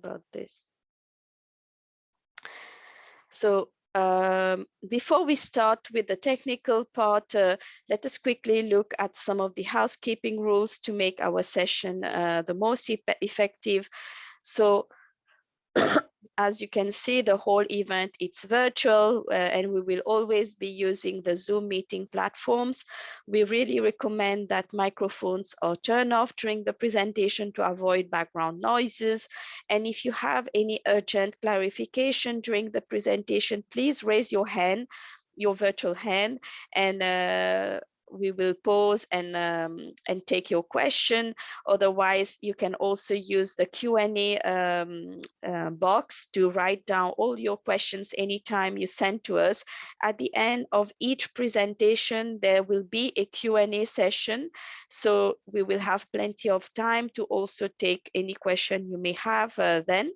about this. So before we start with the technical part, let us quickly look at some of the housekeeping rules to make our session the most effective. So as you can see, the whole event, it's virtual, and we will always be using the Zoom meeting platforms. We really recommend that microphones are turned off during the presentation to avoid background noises. And if you have any urgent clarification during the presentation, please raise your hand, your virtual hand, and we will pause and take your question. Otherwise, you can also use the Q&A box to write down all your questions anytime you send to us. At the end of each presentation, there will be a Q&A session. So we will have plenty of time to also take any question you may have then.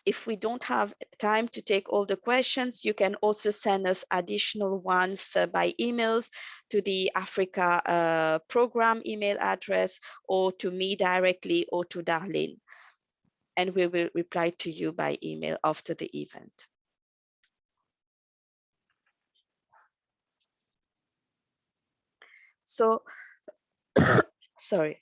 If we don't have time to take all the questions, you can also send us additional ones by emails to the Africa program email address, or to me directly, or to Darlene. And we will reply to you by email after the event. So, sorry.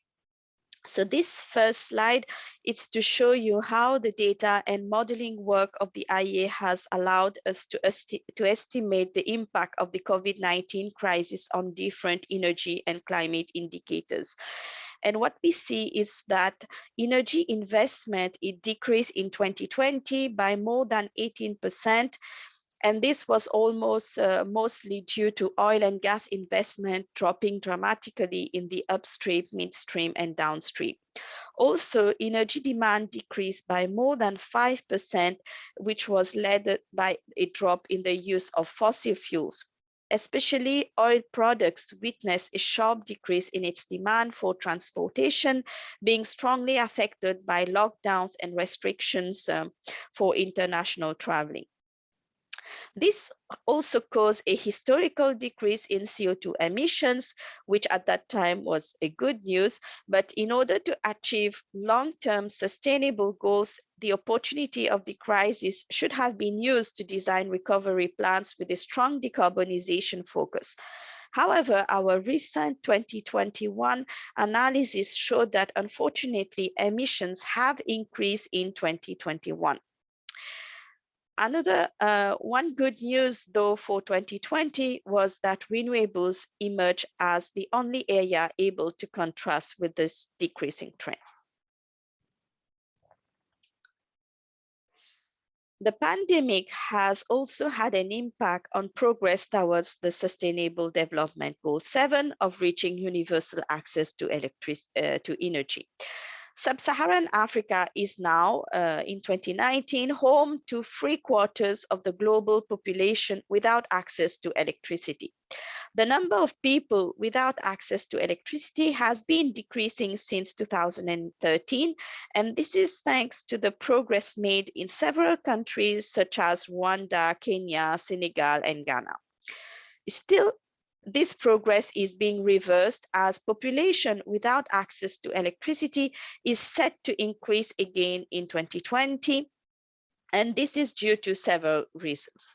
So this first slide, it's to show you how the data and modeling work of the IEA has allowed us to estimate the impact of the COVID-19 crisis on different energy and climate indicators. And what we see is that energy investment, it decreased in 2020 by more than 18%. And this was almost mostly due to oil and gas investment dropping dramatically in the upstream, midstream, and downstream. Also, energy demand decreased by more than 5%, which was led by a drop in the use of fossil fuels. Especially oil products witnessed a sharp decrease in its demand for transportation, being strongly affected by lockdowns and restrictions for international traveling. This also caused a historical decrease in CO2 emissions, which at that time was a good news. But in order to achieve long-term sustainable goals, the opportunity of the crisis should have been used to design recovery plans with a strong decarbonization focus. However, our recent 2021 analysis showed that unfortunately emissions have increased in 2021. Another one good news, though, for 2020 was that renewables emerged as the only area able to contrast with this decreasing trend. The pandemic has also had an impact on progress towards the Sustainable Development Goal 7 of reaching universal access to energy. Sub-Saharan Africa is now, in 2019, home to 3/4 of the global population without access to electricity. The number of people without access to electricity has been decreasing since 2013, and this is thanks to the progress made in several countries such as Rwanda, Kenya, Senegal, and Ghana. Still, this progress is being reversed as population without access to electricity is set to increase again in 2020, and this is due to several reasons.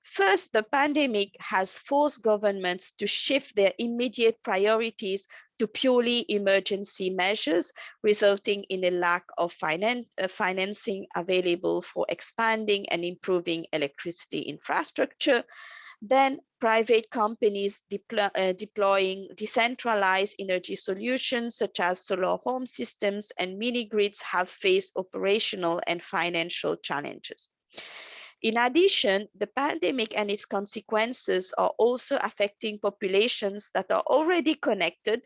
First, the pandemic has forced governments to shift their immediate priorities to purely emergency measures, resulting in a lack of financing available for expanding and improving electricity infrastructure. Then private companies deploying decentralized energy solutions such as solar home systems and mini-grids have faced operational and financial challenges. In addition, the pandemic and its consequences are also affecting populations that are already connected,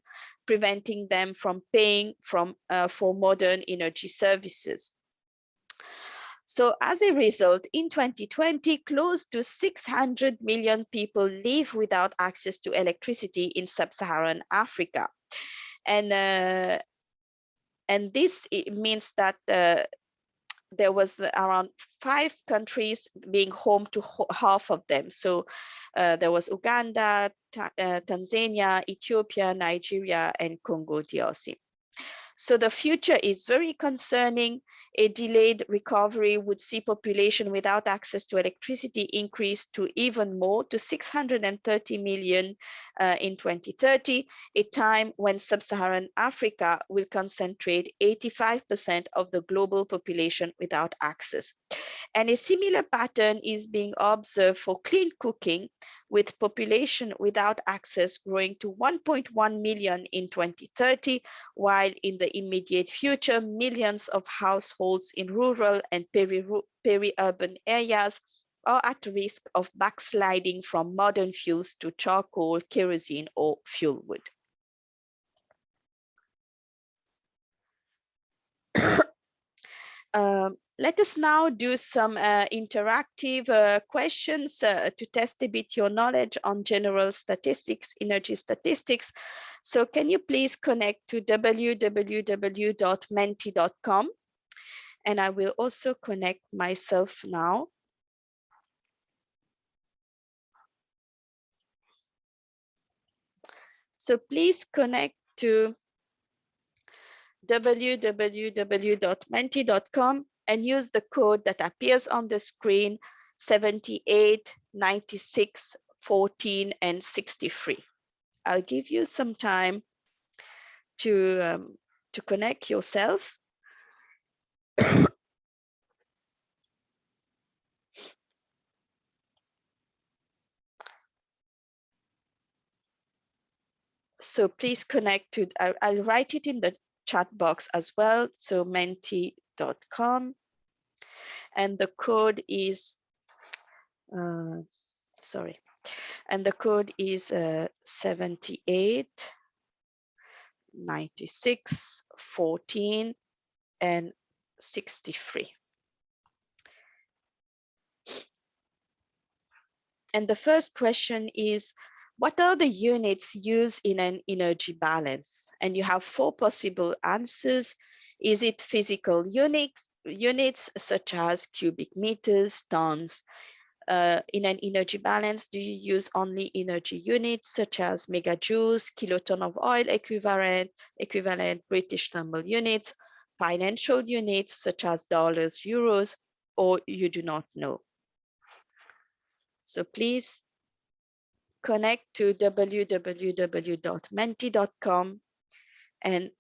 preventing them from paying for modern energy services. So as a result, in 2020, close to 600 million people live without access to electricity in sub-Saharan Africa. And this means that there was around 5 countries being home to half of them. So there was Uganda, Tanzania, Ethiopia, Nigeria, and Congo DRC. So the future is very concerning. A delayed recovery would see population without access to electricity increase to even more, to 630 million in 2030, a time when sub-Saharan Africa will concentrate 85% of the global population without access. And a similar pattern is being observed for clean cooking, with population without access growing to 1.1 million in 2030, while in the immediate future, millions of households in rural and peri-urban areas are at risk of backsliding from modern fuels to charcoal, kerosene, or fuel wood. Let us now do some interactive questions to test a bit your knowledge on general statistics, energy statistics. So can you please connect to www.menti.com? And I will also connect myself now. So please connect to www.menti.com and use the code that appears on the screen, 78, 96, 14, and 63. I'll give you some time to connect yourself. So please connect to, I'll write it in the chat box as well. So menti.com, and the code is, sorry, and the code is 78, 96, 14, and 63. And the first question is, what are the units used in an energy balance? And you have 4 possible answers. Is it physical units such as cubic meters, tons? In an energy balance, do you use only energy units such as megajoules, kiloton of oil equivalent, British thermal units, financial units such as dollars, euros, or you do not know? So please connect to www.menti.com and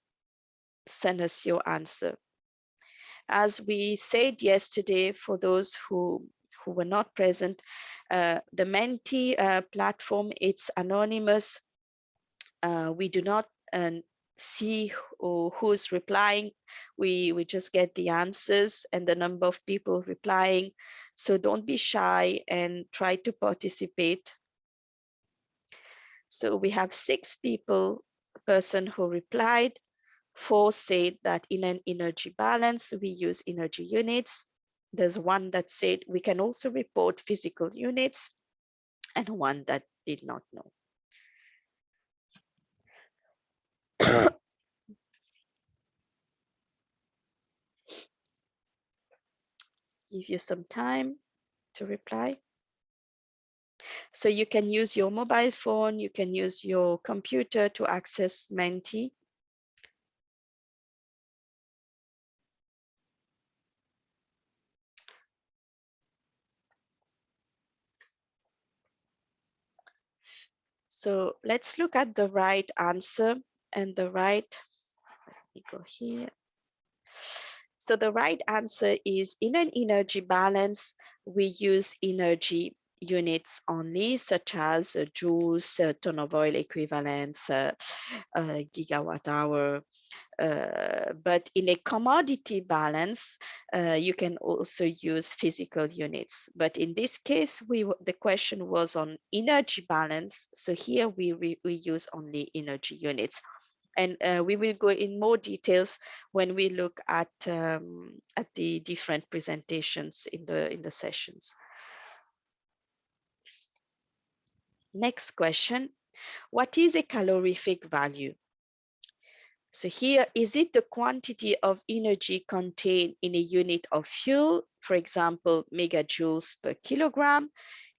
send us your answer. As we said yesterday, for those who were not present, the Menti platform, it's anonymous. We do not see who's replying. We just get the answers and the number of people replying. So don't be shy and try to participate. So we have 6 person who replied. 4 said that in an energy balance, we use energy units. There's 1 that said we can also report physical units, and 1 that did not know. Give you some time to reply. So you can use your mobile phone, you can use your computer to access Menti. So let's look at the right answer, and the right, let me go here. So the right answer is, in an energy balance, we use energy units only, such as joules, ton of oil equivalents, gigawatt hour. But in a commodity balance, you can also use physical units. But in this case, the question was on energy balance. So here we use only energy units. And we will go in more details when we look at the different presentations in the sessions. Next question, what is a calorific value? So here, is it the quantity of energy contained in a unit of fuel, for example, megajoules per kilogram?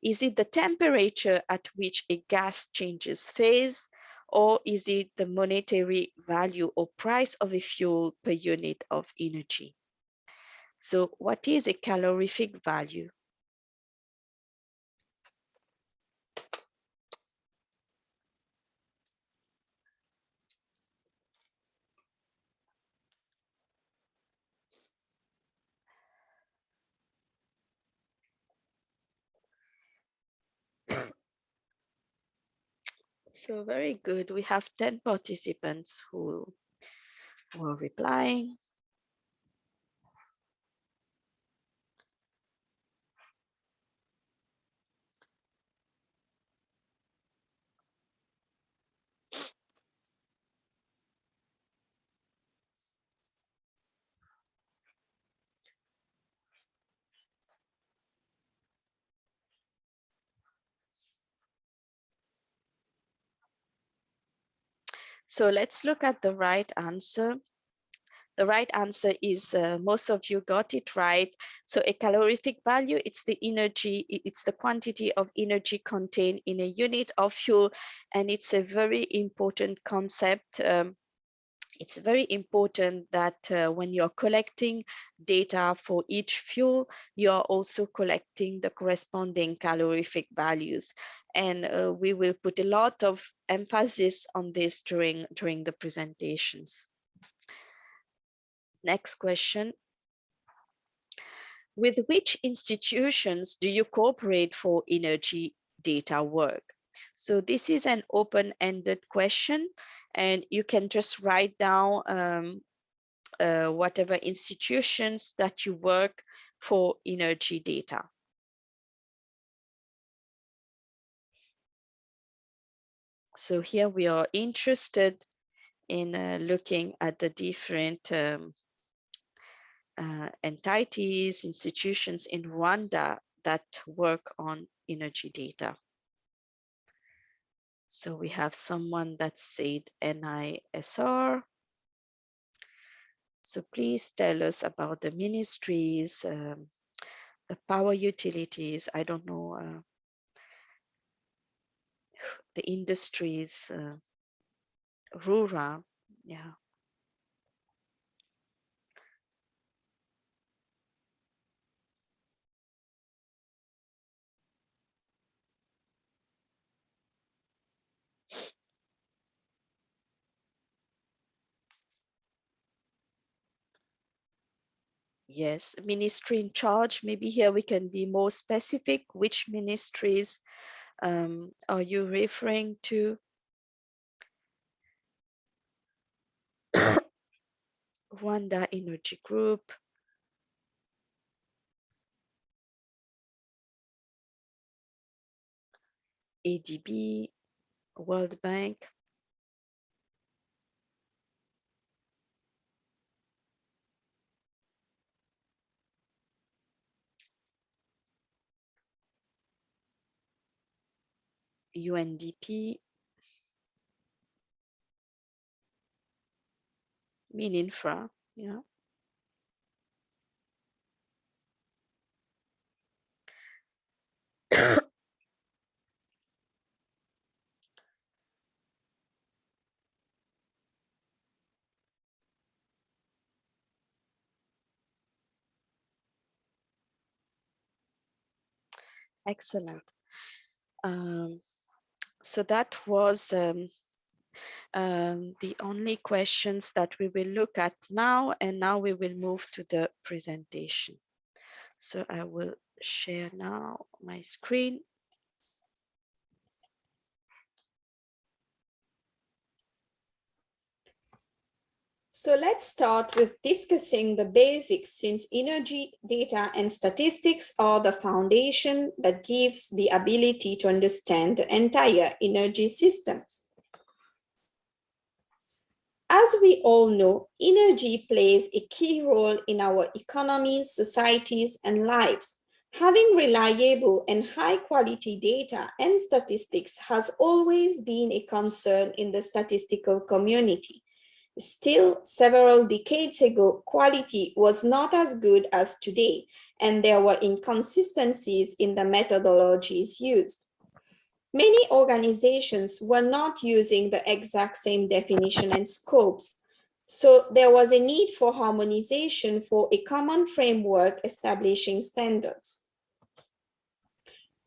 Is it the temperature at which a gas changes phase? or is it the monetary value or price of a fuel per unit of energy? So what is a calorific value? So very good. We have 10 participants who are replying. So let's look at the right answer. The right answer is most of you got it right. So a calorific value, it's the energy, it's the quantity of energy contained in a unit of fuel. And it's a very important concept. It's very important that when you're collecting data for each fuel, you're also collecting the corresponding calorific values. And we will put a lot of emphasis on this during the presentations. Next question. With which institutions do you cooperate for energy data work? So this is an open-ended question, and you can just write down whatever institutions that you work for energy data. So here we are interested in looking at the different entities, institutions in Rwanda that work on energy data. So we have someone that said NISR. So please tell us about the ministries, the power utilities, I don't know, the industries, rural, yeah. Yes, ministry in charge. Maybe here we can be more specific. Which ministries are you referring to? Rwanda Energy Group, ADB, World Bank. UNDP, Mininfra, yeah. Excellent. So that was the only questions that we will look at now, and now we will move to the presentation. So I will share now my screen. So let's start with discussing the basics, since energy data and statistics are the foundation that gives the ability to understand the entire energy systems. As we all know, energy plays a key role in our economies, societies, and lives. Having reliable and high-quality data and statistics has always been a concern in the statistical community. Still, several decades ago, quality was not as good as today, and there were inconsistencies in the methodologies used. Many organizations were not using the exact same definition and scopes, so there was a need for harmonization for a common framework establishing standards.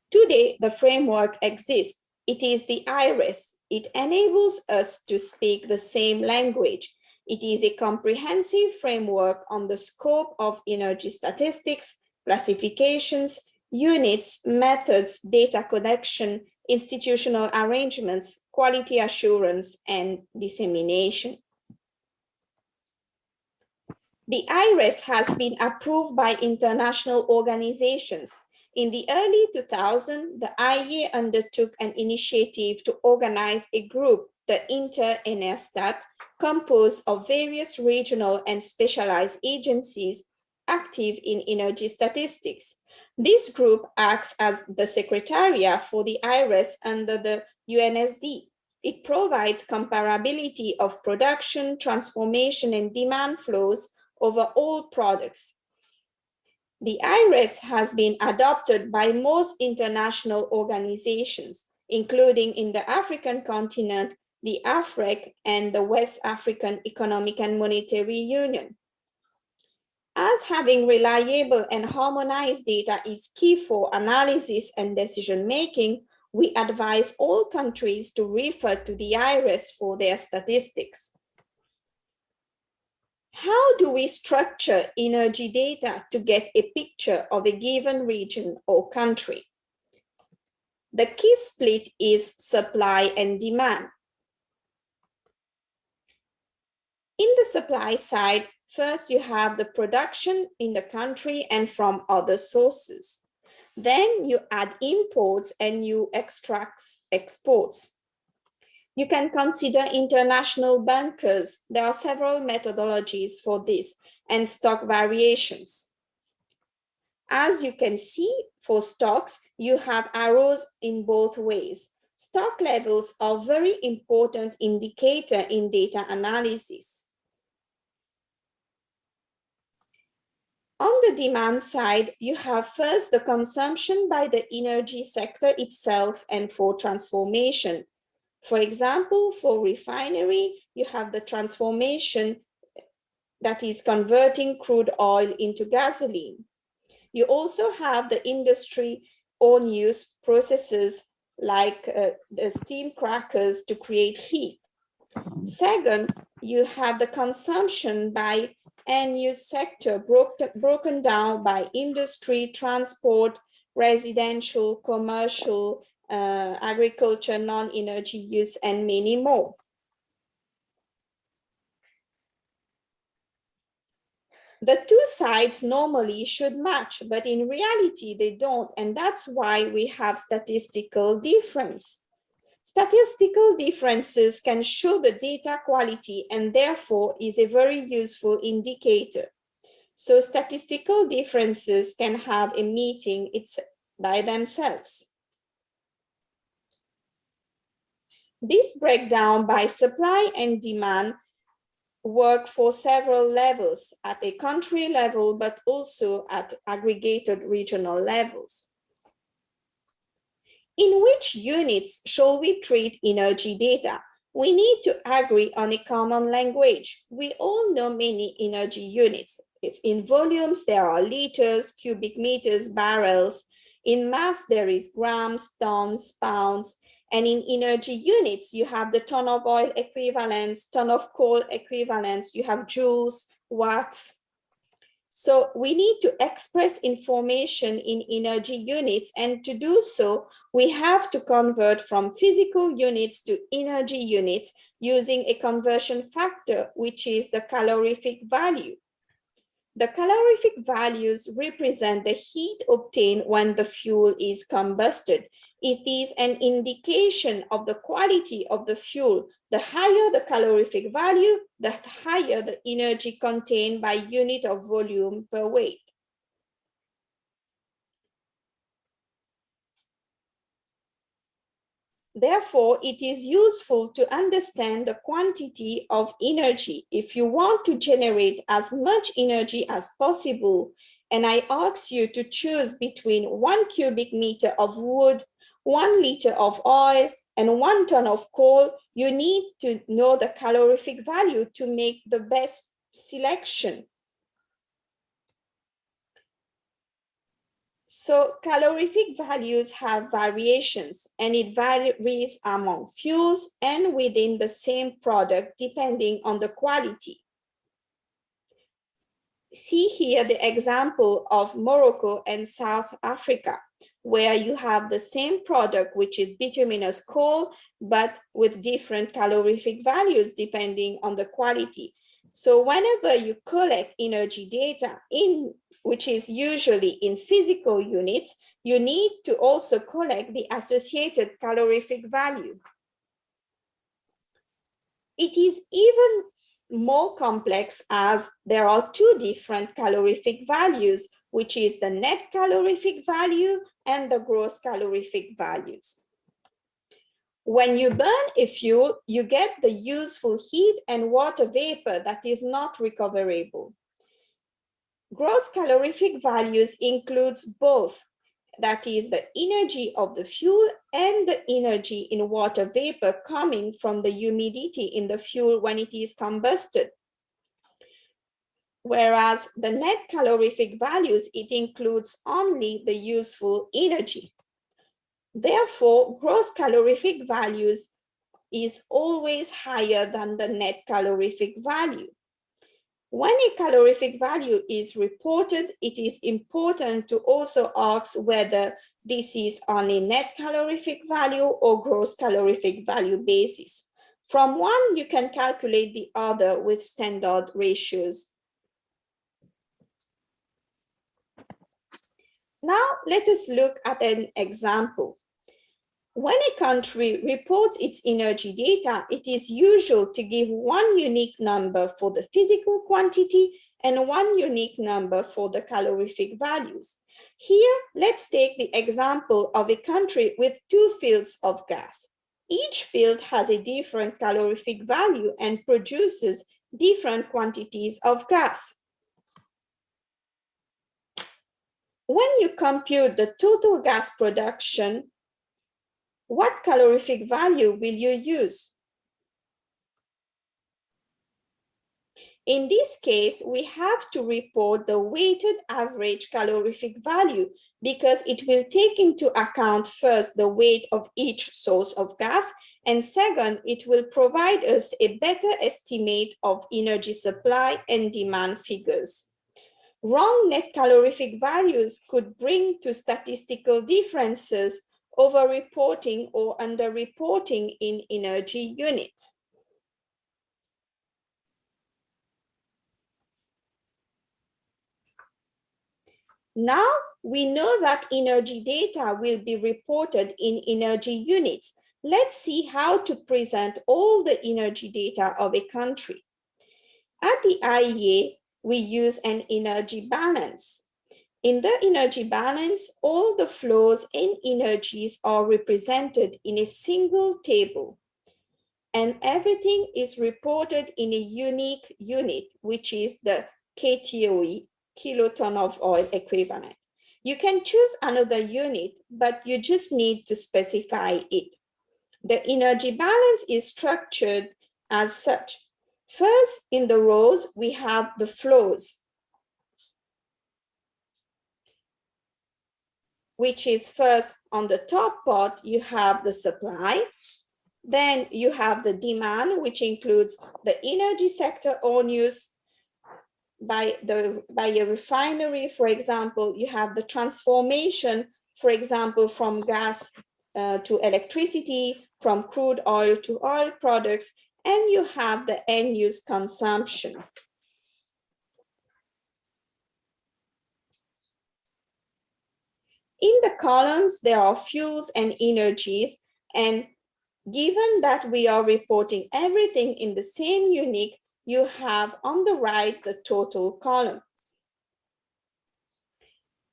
Today, the framework exists. It is the IRS. It enables us to speak the same language. It is a comprehensive framework on the scope of energy statistics, classifications, units, methods, data collection, institutional arrangements, quality assurance, and dissemination. The IRS has been approved by international organizations. In the early 2000s, the IEA undertook an initiative to organize a group, the Inter-ENERSTAT, composed of various regional and specialized agencies active in energy statistics. This group acts as the secretariat for the IRS under the UNSD. It provides comparability of production, transformation, and demand flows over all products. The IRS has been adopted by most international organizations, including in the African continent, the AFREC, and the West African Economic and Monetary Union. As having reliable and harmonized data is key for analysis and decision-making, we advise all countries to refer to the IRS for their statistics. How do we structure energy data to get a picture of a given region or country? The key split is supply and demand. In the supply side, first you have the production in the country and from other sources. Then you add imports and you extract exports. You can consider international bunkers. There are several methodologies for this and stock variations. As you can see, for stocks, you have arrows in both ways. Stock levels are a very important indicator in data analysis. On the demand side, you have first the consumption by the energy sector itself and for transformation. For example, for refinery, you have the transformation that is converting crude oil into gasoline. You also have the industry own use processes like the steam crackers to create heat. Second, you have the consumption by end-use sector broken down by industry, transport, residential, commercial, agriculture, non-energy use, and many more. The two sides normally should match, but in reality they don't, and that's why we have statistical difference. Statistical differences can show the data quality and therefore is a very useful indicator. So statistical differences can have a meaning by themselves. This breakdown by supply and demand work for several levels at a country level, but also at aggregated regional levels. In which units shall we treat energy data? We need to agree on a common language. We all know many energy units. If in volumes, there are liters, cubic meters, barrels. In mass, there is grams, tons, pounds. And in energy units, you have the ton of oil equivalents, ton of coal equivalents, you have joules, watts. So we need to express information in energy units, and to do so, we have to convert from physical units to energy units using a conversion factor, which is the calorific value. The calorific values represent the heat obtained when the fuel is combusted. It is an indication of the quality of the fuel. The higher the calorific value, the higher the energy contained by unit of volume per weight. Therefore, it is useful to understand the quantity of energy if you want to generate as much energy as possible. And I ask you to choose between 1 cubic meter of wood 1 liter of oil, and 1 ton of coal, you need to know the calorific value to make the best selection. So calorific values have variations, and it varies among fuels and within the same product depending on the quality. See here the example of Morocco and South Africa, where you have the same product, which is bituminous coal, but with different calorific values depending on the quality. So whenever you collect energy data which is usually in physical units, you need to also collect the associated calorific value. It is even more complex as there are 2 different calorific values, which is the net calorific value and the gross calorific values. When you burn a fuel, you get the useful heat and water vapor that is not recoverable. Gross calorific values includes both, that is the energy of the fuel and the energy in water vapor coming from the humidity in the fuel when it is combusted. Whereas the net calorific values, it includes only the useful energy. Therefore, gross calorific values is always higher than the net calorific value. When a calorific value is reported, it is important to also ask whether this is on a net calorific value or gross calorific value basis. From one, you can calculate the other with standard ratios. Now, let us look at an example. When a country reports its energy data, it is usual to give 1 unique number for the physical quantity and 1 unique number for the calorific values. Here, let's take the example of a country with 2 fields of gas. Each field has a different calorific value and produces different quantities of gas. When you compute the total gas production, what calorific value will you use? In this case, we have to report the weighted average calorific value because it will take into account first the weight of each source of gas, and second, it will provide us a better estimate of energy supply and demand figures. Wrong net calorific values could bring to statistical differences over-reporting or under-reporting in energy units. Now we know that energy data will be reported in energy units. Let's see how to present all the energy data of a country. At the IEA, we use an energy balance. In the energy balance, all the flows and energies are represented in a single table, and everything is reported in a unique unit, which is the KTOE, kiloton of oil equivalent. You can choose another unit, but you just need to specify it. The energy balance is structured as such. First, in the rows, we have the flows, which is first on the top part, you have the supply. Then you have the demand, which includes the energy sector own use by a refinery. For example, you have the transformation, for example, from gas to electricity, from crude oil to oil products, and you have the end use consumption. In the columns, there are fuels and energies, and given that we are reporting everything in the same unit, you have on the right the total column.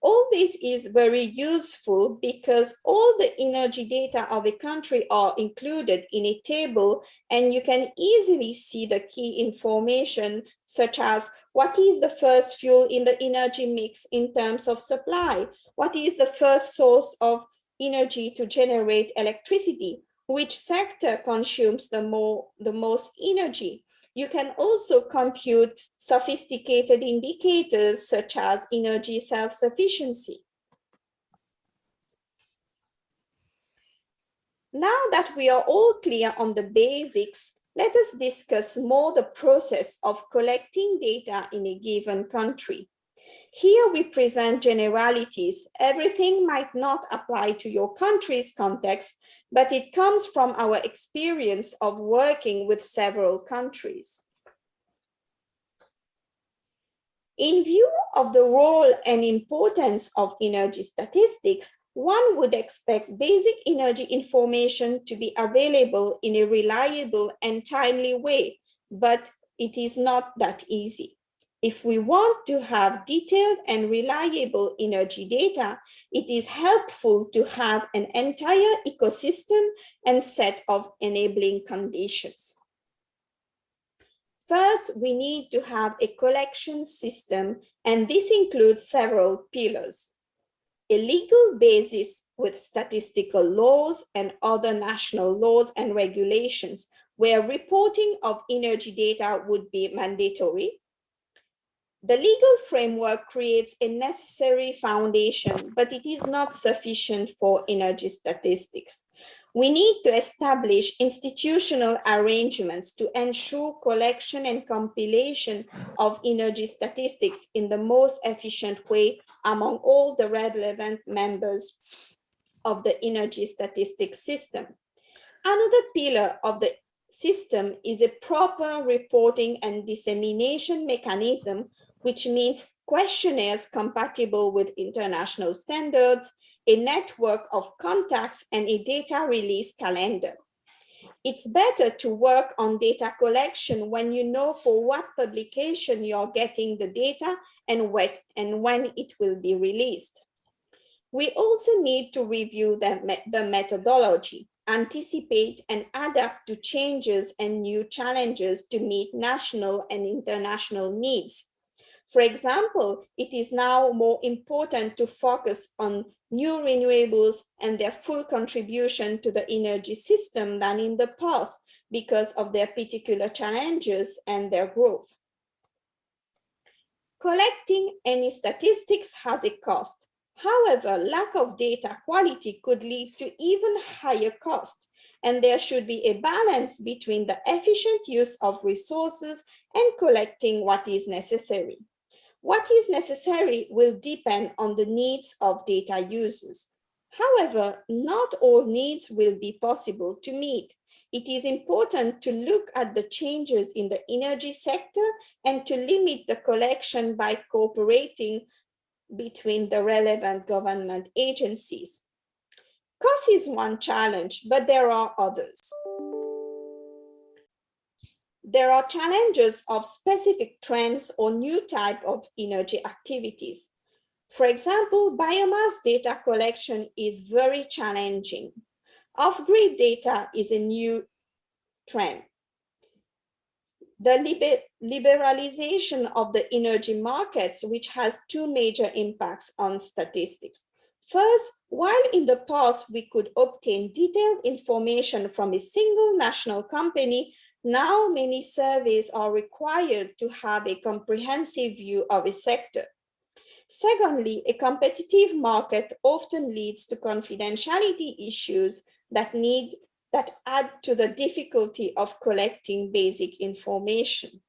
All this is very useful because all the energy data of a country are included in a table, and you can easily see the key information such as what is the first fuel in the energy mix in terms of supply, what is the first source of energy to generate electricity, which sector consumes the most energy. You can also compute sophisticated indicators such as energy self-sufficiency. Now that we are all clear on the basics, let us discuss more the process of collecting data in a given country. Here we present generalities. Everything might not apply to your country's context, but it comes from our experience of working with several countries. In view of the role and importance of energy statistics, one would expect basic energy information to be available in a reliable and timely way, but it is not that easy. If we want to have detailed and reliable energy data, it is helpful to have an entire ecosystem and set of enabling conditions. First, we need to have a collection system, and this includes several pillars. A legal basis with statistical laws and other national laws and regulations where reporting of energy data would be mandatory. The legal framework creates a necessary foundation, but it is not sufficient for energy statistics. We need to establish institutional arrangements to ensure collection and compilation of energy statistics in the most efficient way among all the relevant members of the energy statistics system. Another pillar of the system is a proper reporting and dissemination mechanism, which means questionnaires compatible with international standards, a network of contacts, and a data release calendar. It's better to work on data collection when you know for what publication you're getting the data and when it will be released. We also need to review the methodology, anticipate and adapt to changes and new challenges to meet national and international needs. For example, it is now more important to focus on new renewables and their full contribution to the energy system than in the past because of their particular challenges and their growth. Collecting any statistics has a cost. However, lack of data quality could lead to even higher cost, and there should be a balance between the efficient use of resources and collecting what is necessary. What is necessary will depend on the needs of data users. However, not all needs will be possible to meet. It is important to look at the changes in the energy sector and to limit the collection by cooperating between the relevant government agencies. Cost is one challenge, but there are others. There are challenges of specific trends or new type of energy activities. For example, biomass data collection is very challenging. Off-grid data is a new trend. The liberalization of the energy markets, which has two major impacts on statistics. First, while in the past we could obtain detailed information from a single national company, now many surveys are required to have a comprehensive view of a sector. Secondly, a competitive market often leads to confidentiality issues that add to the difficulty of collecting basic information.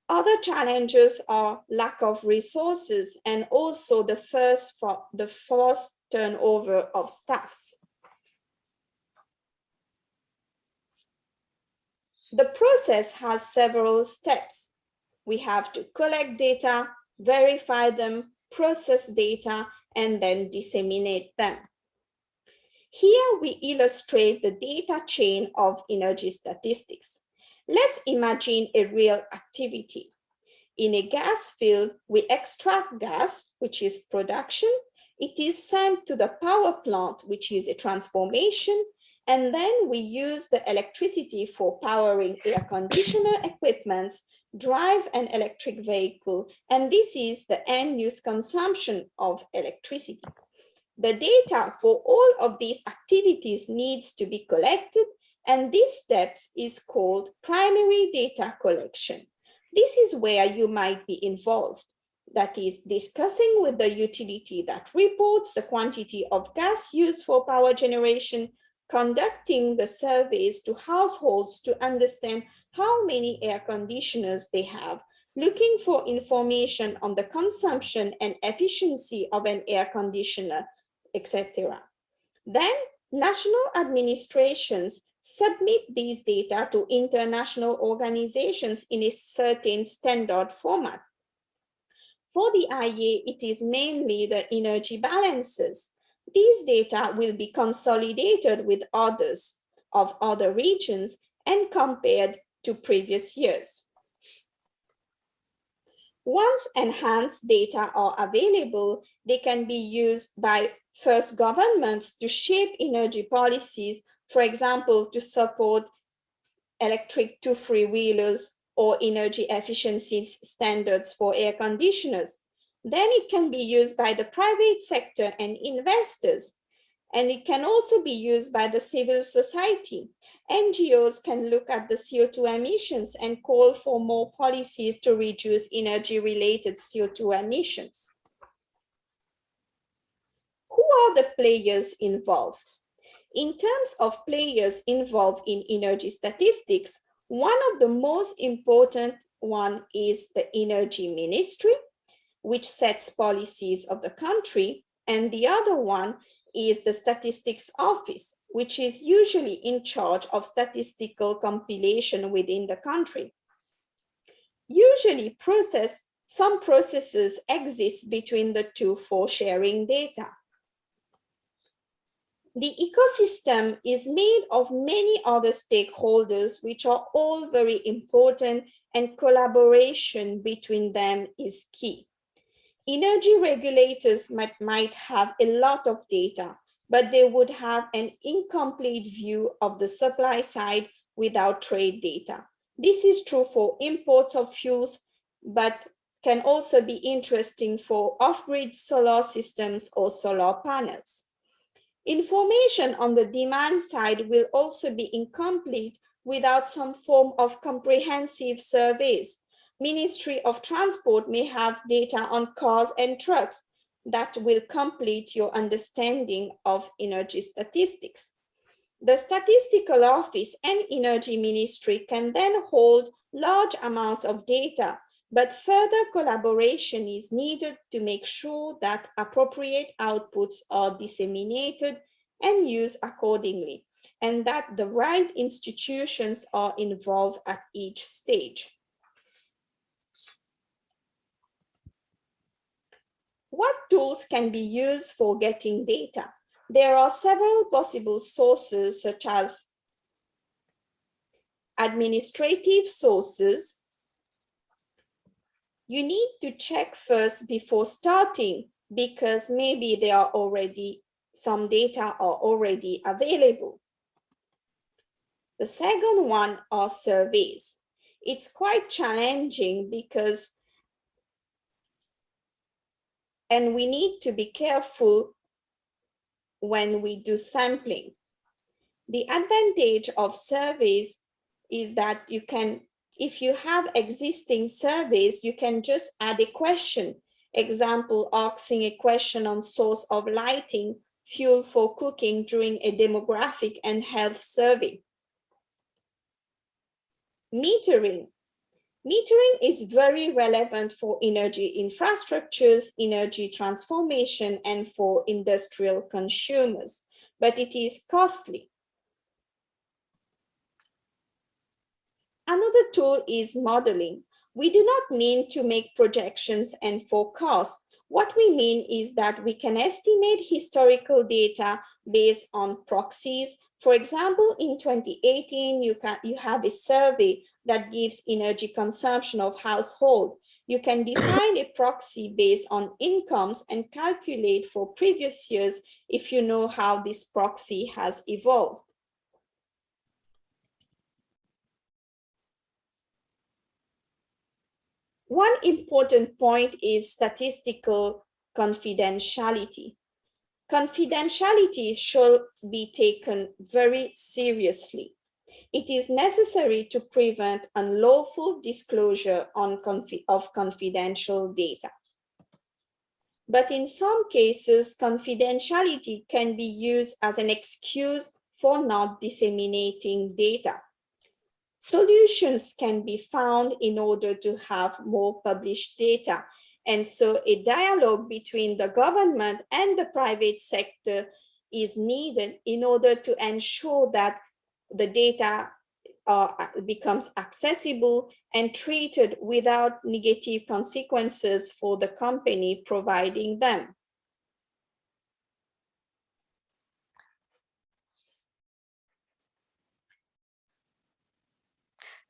Other challenges are lack of resources and also the forced turnover of staffs. The process has several steps. We have to collect data, verify them, process data, and then disseminate them. Here we illustrate the data chain of energy statistics. Let's imagine a real activity. In a gas field, we extract gas, which is production. It is sent to the power plant, which is a transformation. And then we use the electricity for powering air conditioner equipment, drive an electric vehicle, and this is the end-use consumption of electricity. The data for all of these activities needs to be collected, and this step is called primary data collection. This is where you might be involved. That is, discussing with the utility that reports the quantity of gas used for power generation, conducting the surveys to households to understand how many air conditioners they have, looking for information on the consumption and efficiency of an air conditioner, etc. Then national administrations submit these data to international organizations in a certain standard format. For the IEA, it is mainly the energy balances. These data will be consolidated with others of other regions and compared to previous years. Once enhanced data are available, they can be used by first governments to shape energy policies, for example, to support electric to three-wheelers or energy efficiency standards for air conditioners. Then it can be used by the private sector and investors. And it can also be used by the civil society. NGOs can look at the CO2 emissions and call for more policies to reduce energy-related CO2 emissions. Who are the players involved? In terms of players involved in energy statistics, one of the most important one is the Energy Ministry, which sets policies of the country, and the other one is the Statistics Office, which is usually in charge of statistical compilation within the country. Usually some processes exist between the two for sharing data. The ecosystem is made of many other stakeholders, which are all very important, and collaboration between them is key. Energy regulators might have a lot of data, but they would have an incomplete view of the supply side without trade data. This is true for imports of fuels, but can also be interesting for off-grid solar systems or solar panels. Information on the demand side will also be incomplete without some form of comprehensive surveys. Ministry of Transport may have data on cars and trucks that will complete your understanding of energy statistics. The Statistical Office and Energy Ministry can then hold large amounts of data, but further collaboration is needed to make sure that appropriate outputs are disseminated and used accordingly, and that the right institutions are involved at each stage. What tools can be used for getting data? There are several possible sources, such as administrative sources. You need to check first before starting, because maybe some data are already available. The second one are surveys. It's quite challenging and we need to be careful when we do sampling. The advantage of surveys is that if you have existing surveys, you can just add a question. Example, asking a question on source of lighting, fuel for cooking during a demographic and health survey. Metering. Metering is very relevant for energy infrastructures, energy transformation, and for industrial consumers, but it is costly. Another tool is modeling. We do not mean to make projections and forecasts. What we mean is that we can estimate historical data based on proxies. For example, in 2018, you have a survey that gives energy consumption of household. You can define a proxy based on incomes and calculate for previous years if you know how this proxy has evolved. One important point is statistical confidentiality. Confidentiality should be taken very seriously. It is necessary to prevent unlawful disclosure of confidential data. But in some cases, confidentiality can be used as an excuse for not disseminating data. Solutions can be found in order to have more published data. And so a dialogue between the government and the private sector is needed in order to ensure that the data becomes accessible and treated without negative consequences for the company providing them.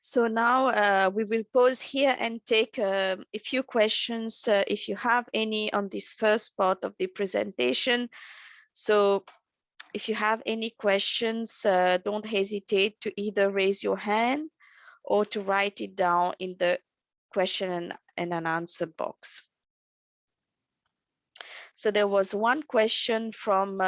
So now we will pause here and take a few questions if you have any on this first part of the presentation. So if you have any questions, don't hesitate to either raise your hand or to write it down in the question and an answer box. So there was one question from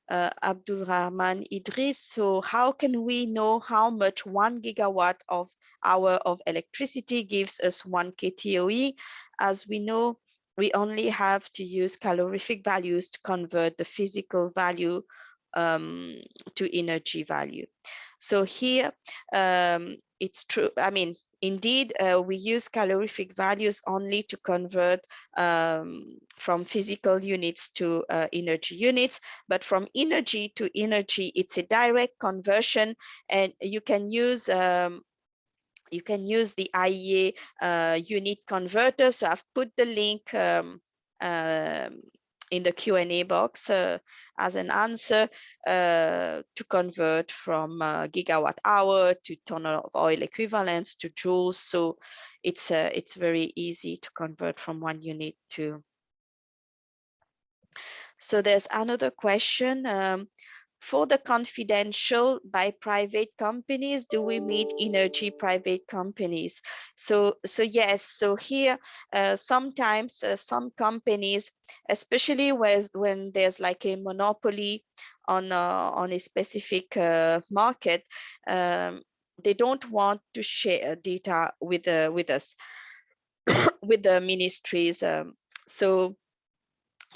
Abdul Rahman Idris. So how can we know how much 1 gigawatt of hour of electricity gives us 1 kTOE? As we know, we only have to use calorific values to convert the physical value to energy value. So here, it's true. I mean, indeed, we use calorific values only to convert from physical units to energy units, but from energy to energy, it's a direct conversion, and you can use the IEA unit converter. So I've put the link in the Q&A box as an answer to convert from gigawatt hour to ton of oil equivalents to joules. So it's very easy to convert from one unit to. So there's another question. For the confidential by private companies, do we meet energy private companies? So yes, so here sometimes some companies, especially when there's like a monopoly on a specific market, they don't want to share data with us with the ministries.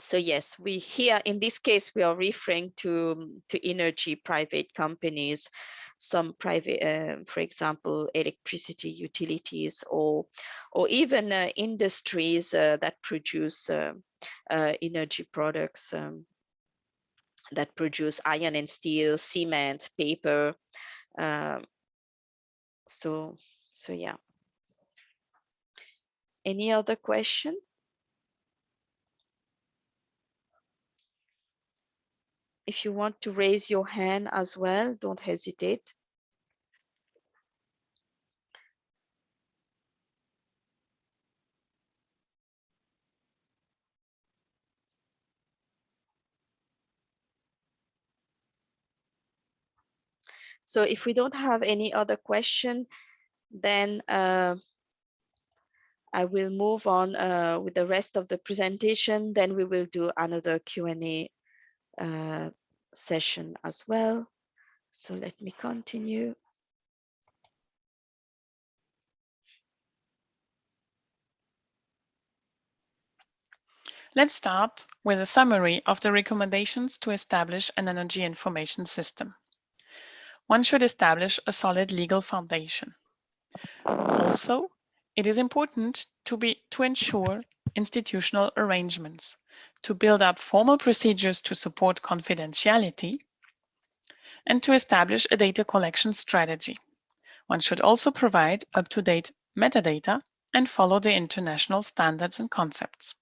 So yes, we here in this case we are referring to energy private companies, some private, for example, electricity utilities, or even industries that produce energy products, that produce iron and steel, cement, paper. So yeah. Any other question? If you want to raise your hand as well, don't hesitate. So if we don't have any other question, then I will move on with the rest of the presentation. Then we will do another Q&A session as well. So let me continue. Let's start with a summary of the recommendations to establish an energy information system. One should establish a solid legal foundation. Also, it is important to ensure institutional arrangements, to build up formal procedures to support confidentiality, and to establish a data collection strategy. One should also provide up-to-date metadata and follow the international standards and concepts.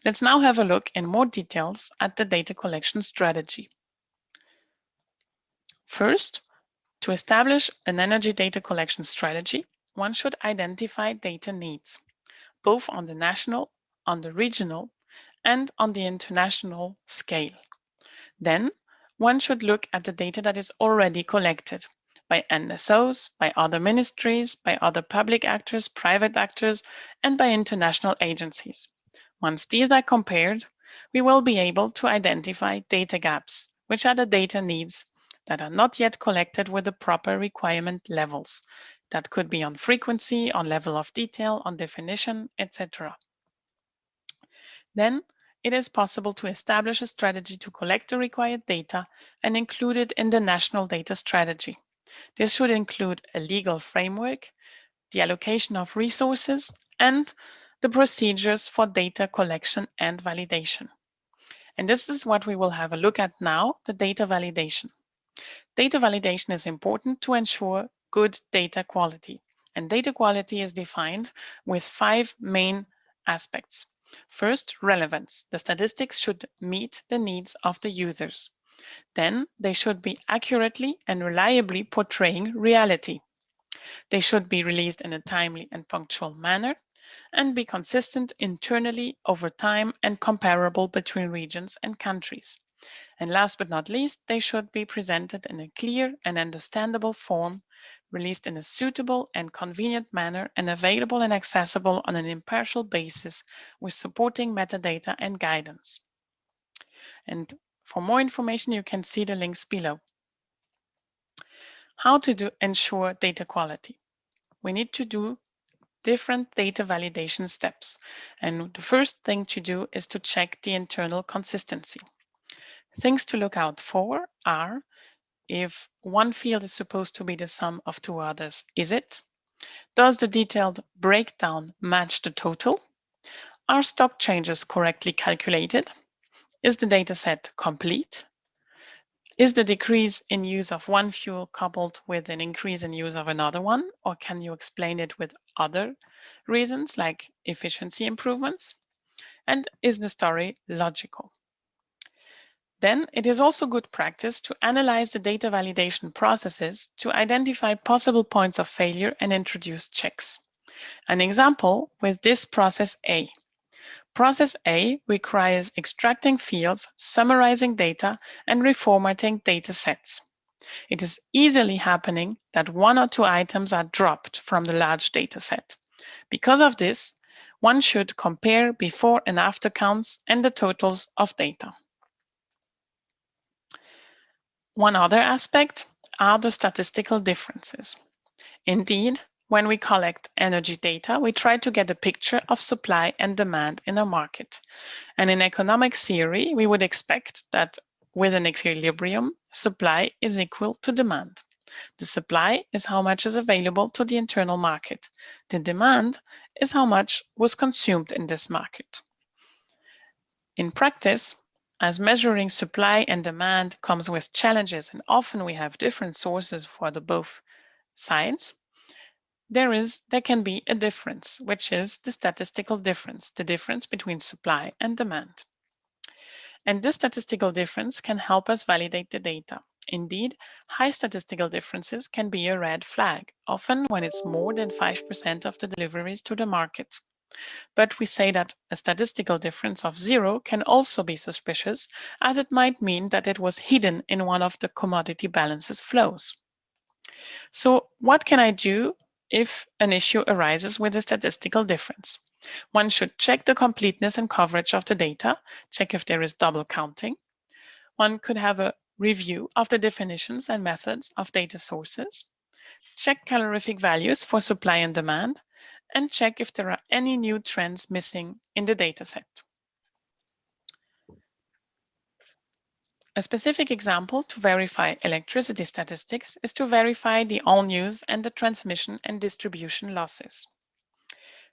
Let's now have a look in more details at the data collection strategy. First, to establish an energy data collection strategy, one should identify data needs, both on the national, on the regional, and on the international scale. Then, one should look at the data that is already collected, by NSOs, by other ministries, by other public actors, private actors, and by international agencies. Once these are compared, we will be able to identify data gaps, which are the data needs that are not yet collected with the proper requirement levels. That could be on frequency, on level of detail, on definition, etc. Then it is possible to establish a strategy to collect the required data and include it in the national data strategy. This should include a legal framework, the allocation of resources, and the procedures for data collection and validation. And this is what we will have a look at now, the data validation. Data validation is important to ensure good data quality. And data quality is defined with 5 main aspects. First, relevance. The statistics should meet the needs of the users. Then they should be accurately and reliably portraying reality. They should be released in a timely and punctual manner and be consistent internally over time and comparable between regions and countries. And last but not least, they should be presented in a clear and understandable form, released in a suitable and convenient manner, and available and accessible on an impartial basis with supporting metadata and guidance. And for more information, you can see the links below. How to ensure data quality? We need to do different data validation steps. And the first thing to do is to check the internal consistency. Things to look out for are if one field is supposed to be the sum of 2 others, is it? Does the detailed breakdown match the total? Are stock changes correctly calculated? Is the dataset complete? Is the decrease in use of one fuel coupled with an increase in use of another one? Or can you explain it with other reasons like efficiency improvements? And is the story logical? Then it is also good practice to analyze the data validation processes to identify possible points of failure and introduce checks. An example with this process A. Process A requires extracting fields, summarizing data, and reformatting data sets. It is easily happening that 1 or 2 items are dropped from the large data set. Because of this, one should compare before and after counts and the totals of data. One other aspect are the statistical differences. Indeed, when we collect energy data, we try to get a picture of supply and demand in a market. And in economic theory, we would expect that with an equilibrium, supply is equal to demand. The supply is how much is available to the internal market. The demand is how much was consumed in this market. In practice, as measuring supply and demand comes with challenges, and often we have different sources for the both sides, there can be a difference, which is the statistical difference, the difference between supply and demand. And this statistical difference can help us validate the data. Indeed, high statistical differences can be a red flag, often when it's more than 5% of the deliveries to the market. But we say that a statistical difference of 0 can also be suspicious, as it might mean that it was hidden in one of the commodity balances flows. So what can I do if an issue arises with a statistical difference? One should check the completeness and coverage of the data, check if there is double counting. One could have a review of the definitions and methods of data sources, check calorific values for supply and demand, and check if there are any new trends missing in the dataset. A specific example to verify electricity statistics is to verify the on-use and the transmission and distribution losses.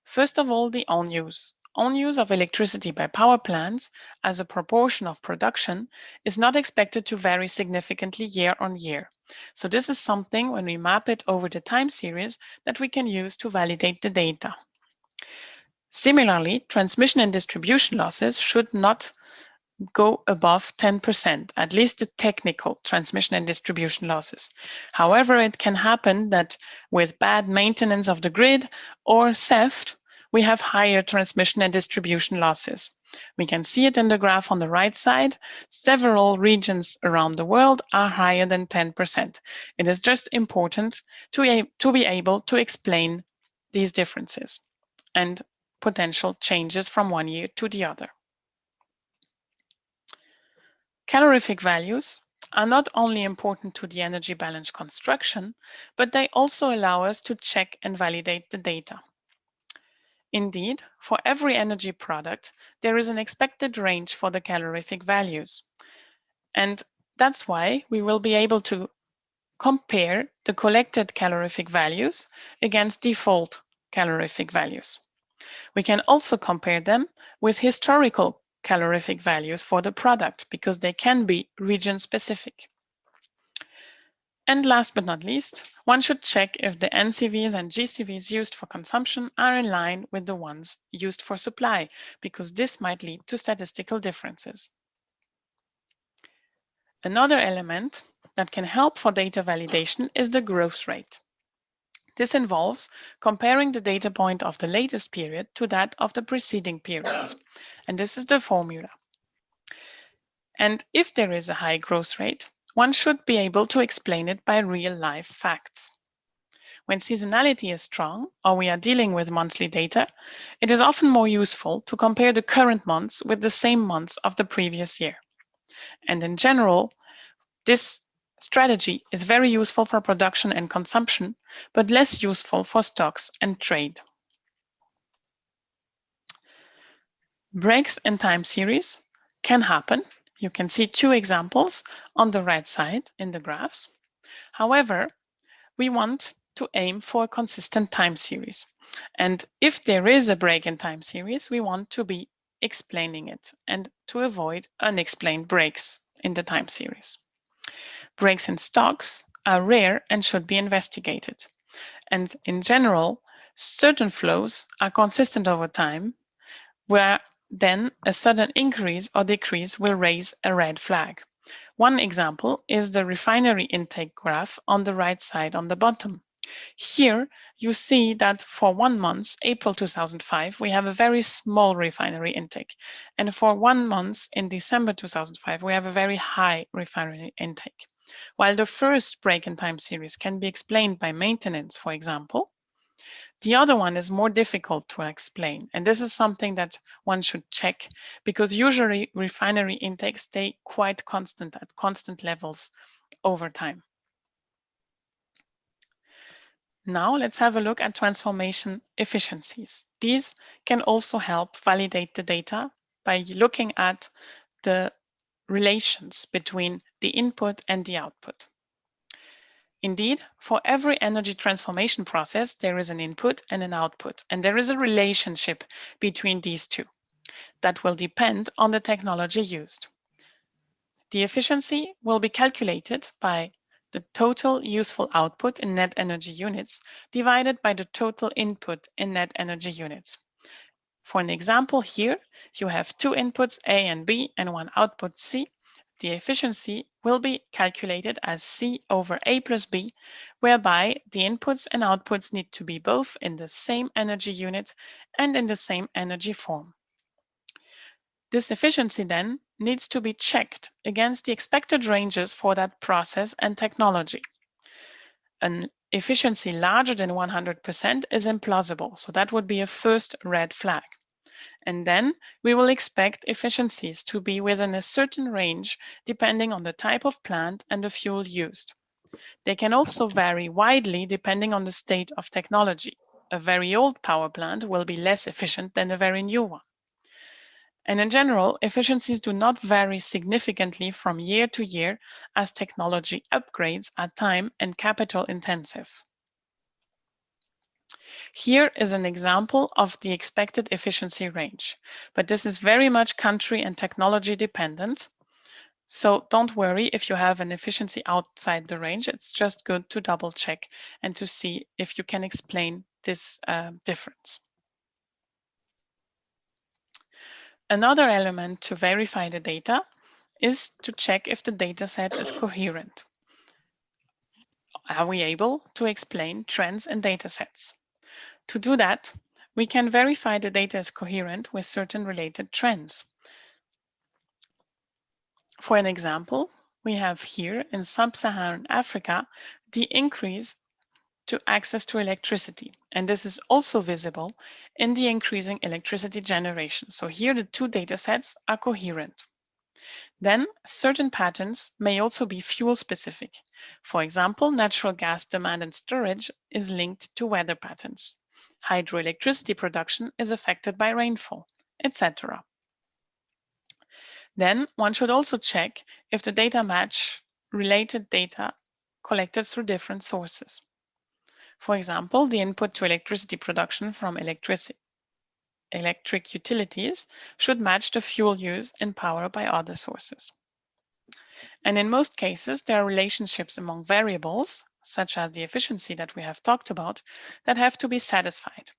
First of all, the on-use. On-use of electricity by power plants as a proportion of production is not expected to vary significantly year on year. So this is something, when we map it over the time series, that we can use to validate the data. Similarly, transmission and distribution losses should not go above 10%, at least the technical transmission and distribution losses. However, it can happen that with bad maintenance of the grid or theft, we have higher transmission and distribution losses. We can see it in the graph on the right side. Several regions around the world are higher than 10%. It is just important to be able to explain these differences and potential changes from one year to the other. Calorific values are not only important to the energy balance construction, but they also allow us to check and validate the data. Indeed, for every energy product, there is an expected range for the calorific values. And that's why we will be able to compare the collected calorific values against default calorific values. We can also compare them with historical calorific values for the product because they can be region specific. And last but not least, one should check if the NCVs and GCVs used for consumption are in line with the ones used for supply, because this might lead to statistical differences. Another element that can help for data validation is the growth rate. This involves comparing the data point of the latest period to that of the preceding periods. And this is the formula. And if there is a high growth rate, one should be able to explain it by real-life facts. When seasonality is strong, or we are dealing with monthly data, it is often more useful to compare the current months with the same months of the previous year. And in general, this strategy is very useful for production and consumption, but less useful for stocks and trade. Breaks in time series can happen. You can see two examples on the right side in the graphs. However, we want to aim for a consistent time series. And if there is a break in time series, we want to be explaining it and to avoid unexplained breaks in the time series. Breaks in stocks are rare and should be investigated. And in general, certain flows are consistent over time, where then a sudden increase or decrease will raise a red flag. One example is the refinery intake graph on the right side on the bottom. Here you see that for 1 month, April 2005, we have a very small refinery intake. And for 1 month in December 2005, we have a very high refinery intake. While the first break in time series can be explained by maintenance, for example, the other one is more difficult to explain. And this is something that one should check because usually refinery intakes stay quite constant at constant levels over time. Now let's have a look at transformation efficiencies. These can also help validate the data by looking at the relations between the input and the output. Indeed, for every energy transformation process, there is an input and an output, and there is a relationship between these two that will depend on the technology used. The efficiency will be calculated by the total useful output in net energy units divided by the total input in net energy units. For an example here, you have two inputs A and B and one output C. The efficiency will be calculated as C over A plus B, whereby the inputs and outputs need to be both in the same energy unit and in the same energy form. This efficiency then needs to be checked against the expected ranges for that process and technology. An efficiency larger than 100% is implausible, so that would be a first red flag. And then we will expect efficiencies to be within a certain range depending on the type of plant and the fuel used. They can also vary widely depending on the state of technology. A very old power plant will be less efficient than a very new one. And in general, efficiencies do not vary significantly from year to year as technology upgrades are time and capital intensive. Here is an example of the expected efficiency range, but this is very much country and technology dependent. So don't worry if you have an efficiency outside the range. It's just good to double check and to see if you can explain this difference. Another element to verify the data is to check if the data set is coherent. Are we able to explain trends in data sets? To do that, we can verify the data is coherent with certain related trends. For an example, we have here in sub-Saharan Africa the increase to access to electricity, and this is also visible in the increasing electricity generation. So here the two data sets are coherent. Then certain patterns may also be fuel specific. For example, natural gas demand and storage is linked to weather patterns. Hydroelectricity production is affected by rainfall, etc. Then one should also check if the data match related data collected through different sources. For example, the input to electricity production from electric utilities should match the fuel used in power by other sources. And in most cases, there are relationships among variables, such as the efficiency that we have talked about, that have to be satisfied.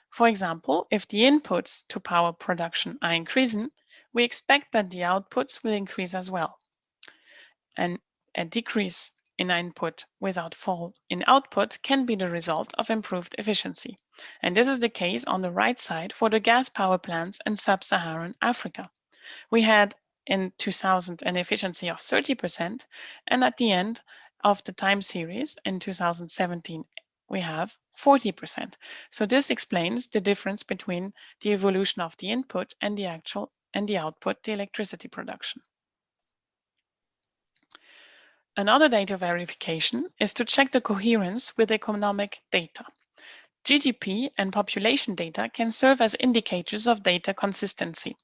For example, if the inputs to power production are increasing, we expect that the outputs will increase as well. And a decrease in input without fall in output can be the result of improved efficiency. And this is the case on the right side for the gas power plants in sub-Saharan Africa. We had in 2000 an efficiency of 30%, and at the end of the time series in 2017, we have 40%. So this explains the difference between the evolution of the input and the output, the electricity production. Another data verification is to check the coherence with economic data. GDP and population data can serve as indicators of data consistency.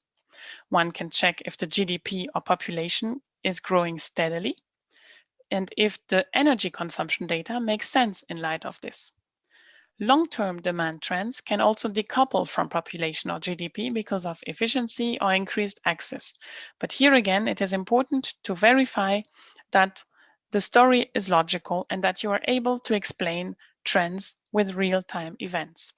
One can check if the GDP or population is growing steadily and if the energy consumption data makes sense in light of this. Long-term demand trends can also decouple from population or GDP because of efficiency or increased access. But here again, it is important to verify that the story is logical and that you are able to explain trends with real-time events.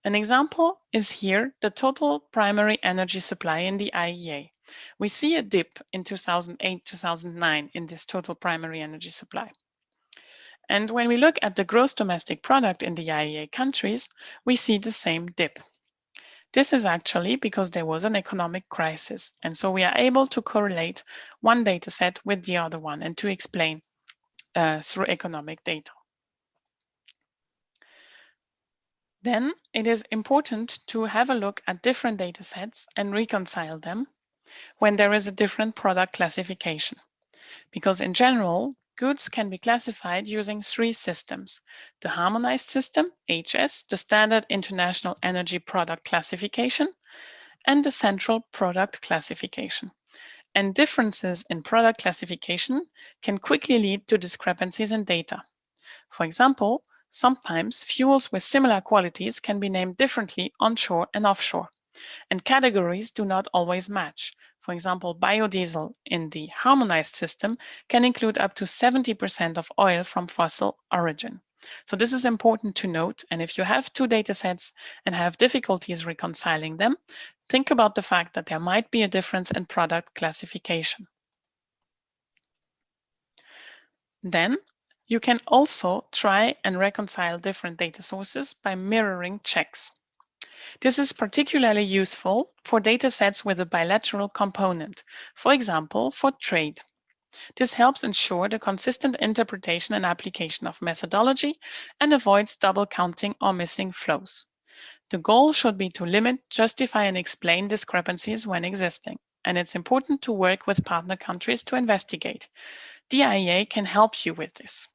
An example is here the total primary energy supply in the IEA. We see a dip in 2008-2009 in this total primary energy supply. And when we look at the gross domestic product in the IEA countries, we see the same dip. This is actually because there was an economic crisis, and so we are able to correlate one data set with the other one and to explain through economic data. Then it is important to have a look at different data sets and reconcile them when there is a different product classification. Because in general, goods can be classified using three systems: the harmonized system, HS, the standard international energy product classification, and the central product classification. And differences in product classification can quickly lead to discrepancies in data. For example, sometimes fuels with similar qualities can be named differently onshore and offshore, and categories do not always match. For example, biodiesel in the harmonized system can include up to 70% of oil from fossil origin. So this is important to note, and if you have two data sets and have difficulties reconciling them, think about the fact that there might be a difference in product classification. Then you can also try and reconcile different data sources by mirroring checks. This is particularly useful for data sets with a bilateral component, for example, for trade. This helps ensure the consistent interpretation and application of methodology and avoids double counting or missing flows. The goal should be to limit, justify, and explain discrepancies when existing, and it's important to work with partner countries to investigate. The IEA can help you with this.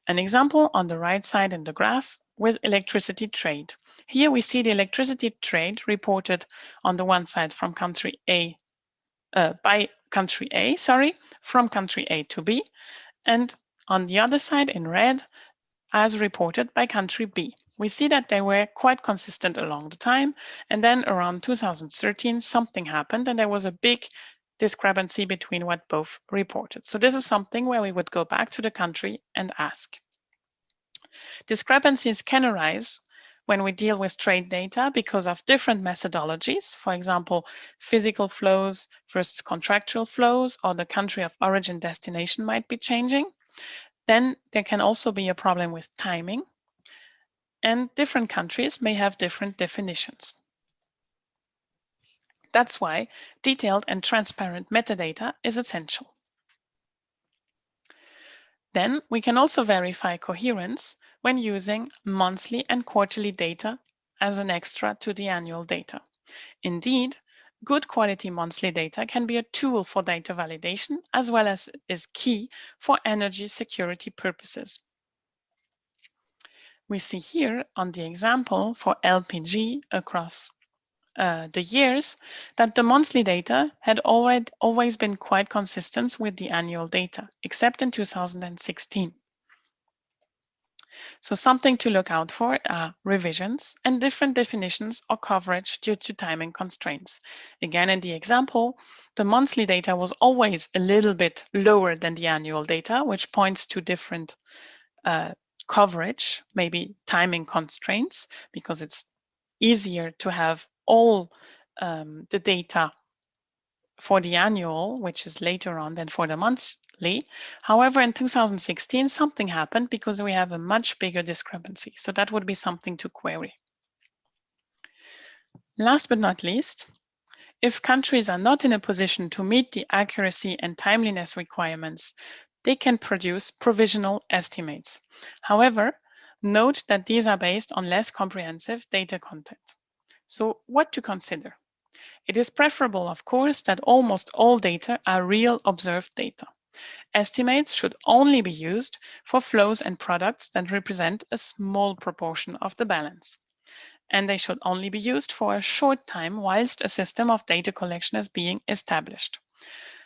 An example on the right side in the graph with electricity trade. Here we see the electricity trade reported on the one side from country A, from country A to B, and on the other side in red as reported by country B. We see that they were quite consistent along the time, and then around 2013 something happened and there was a big discrepancy between what both reported. So this is something where we would go back to the country and ask. Discrepancies can arise when we deal with trade data because of different methodologies, for example, physical flows versus contractual flows, or the country of origin destination might be changing. Then there can also be a problem with timing. and different countries may have different definitions. That's why detailed and transparent metadata is essential. Then we can also verify coherence when using monthly and quarterly data as an extra to the annual data. Indeed, good quality monthly data can be a tool for data validation as well as is key for energy security purposes. We see here on the example for LPG across the years that the monthly data had always been quite consistent with the annual data, except in 2016. So something to look out for are revisions and different definitions or coverage due to timing constraints. Again, in the example, the monthly data was always a little bit lower than the annual data, which points to different coverage, maybe timing constraints, because it's easier to have all the data for the annual, which is later on than for the monthly. However, in 2016, something happened because we have a much bigger discrepancy. So that would be something to query. Last but not least, if countries are not in a position to meet the accuracy and timeliness requirements, they can produce provisional estimates. However, note that these are based on less comprehensive data content. So what to consider? It is preferable, of course, that almost all data are real observed data. Estimates should only be used for flows and products that represent a small proportion of the balance. And they should only be used for a short time whilst a system of data collection is being established.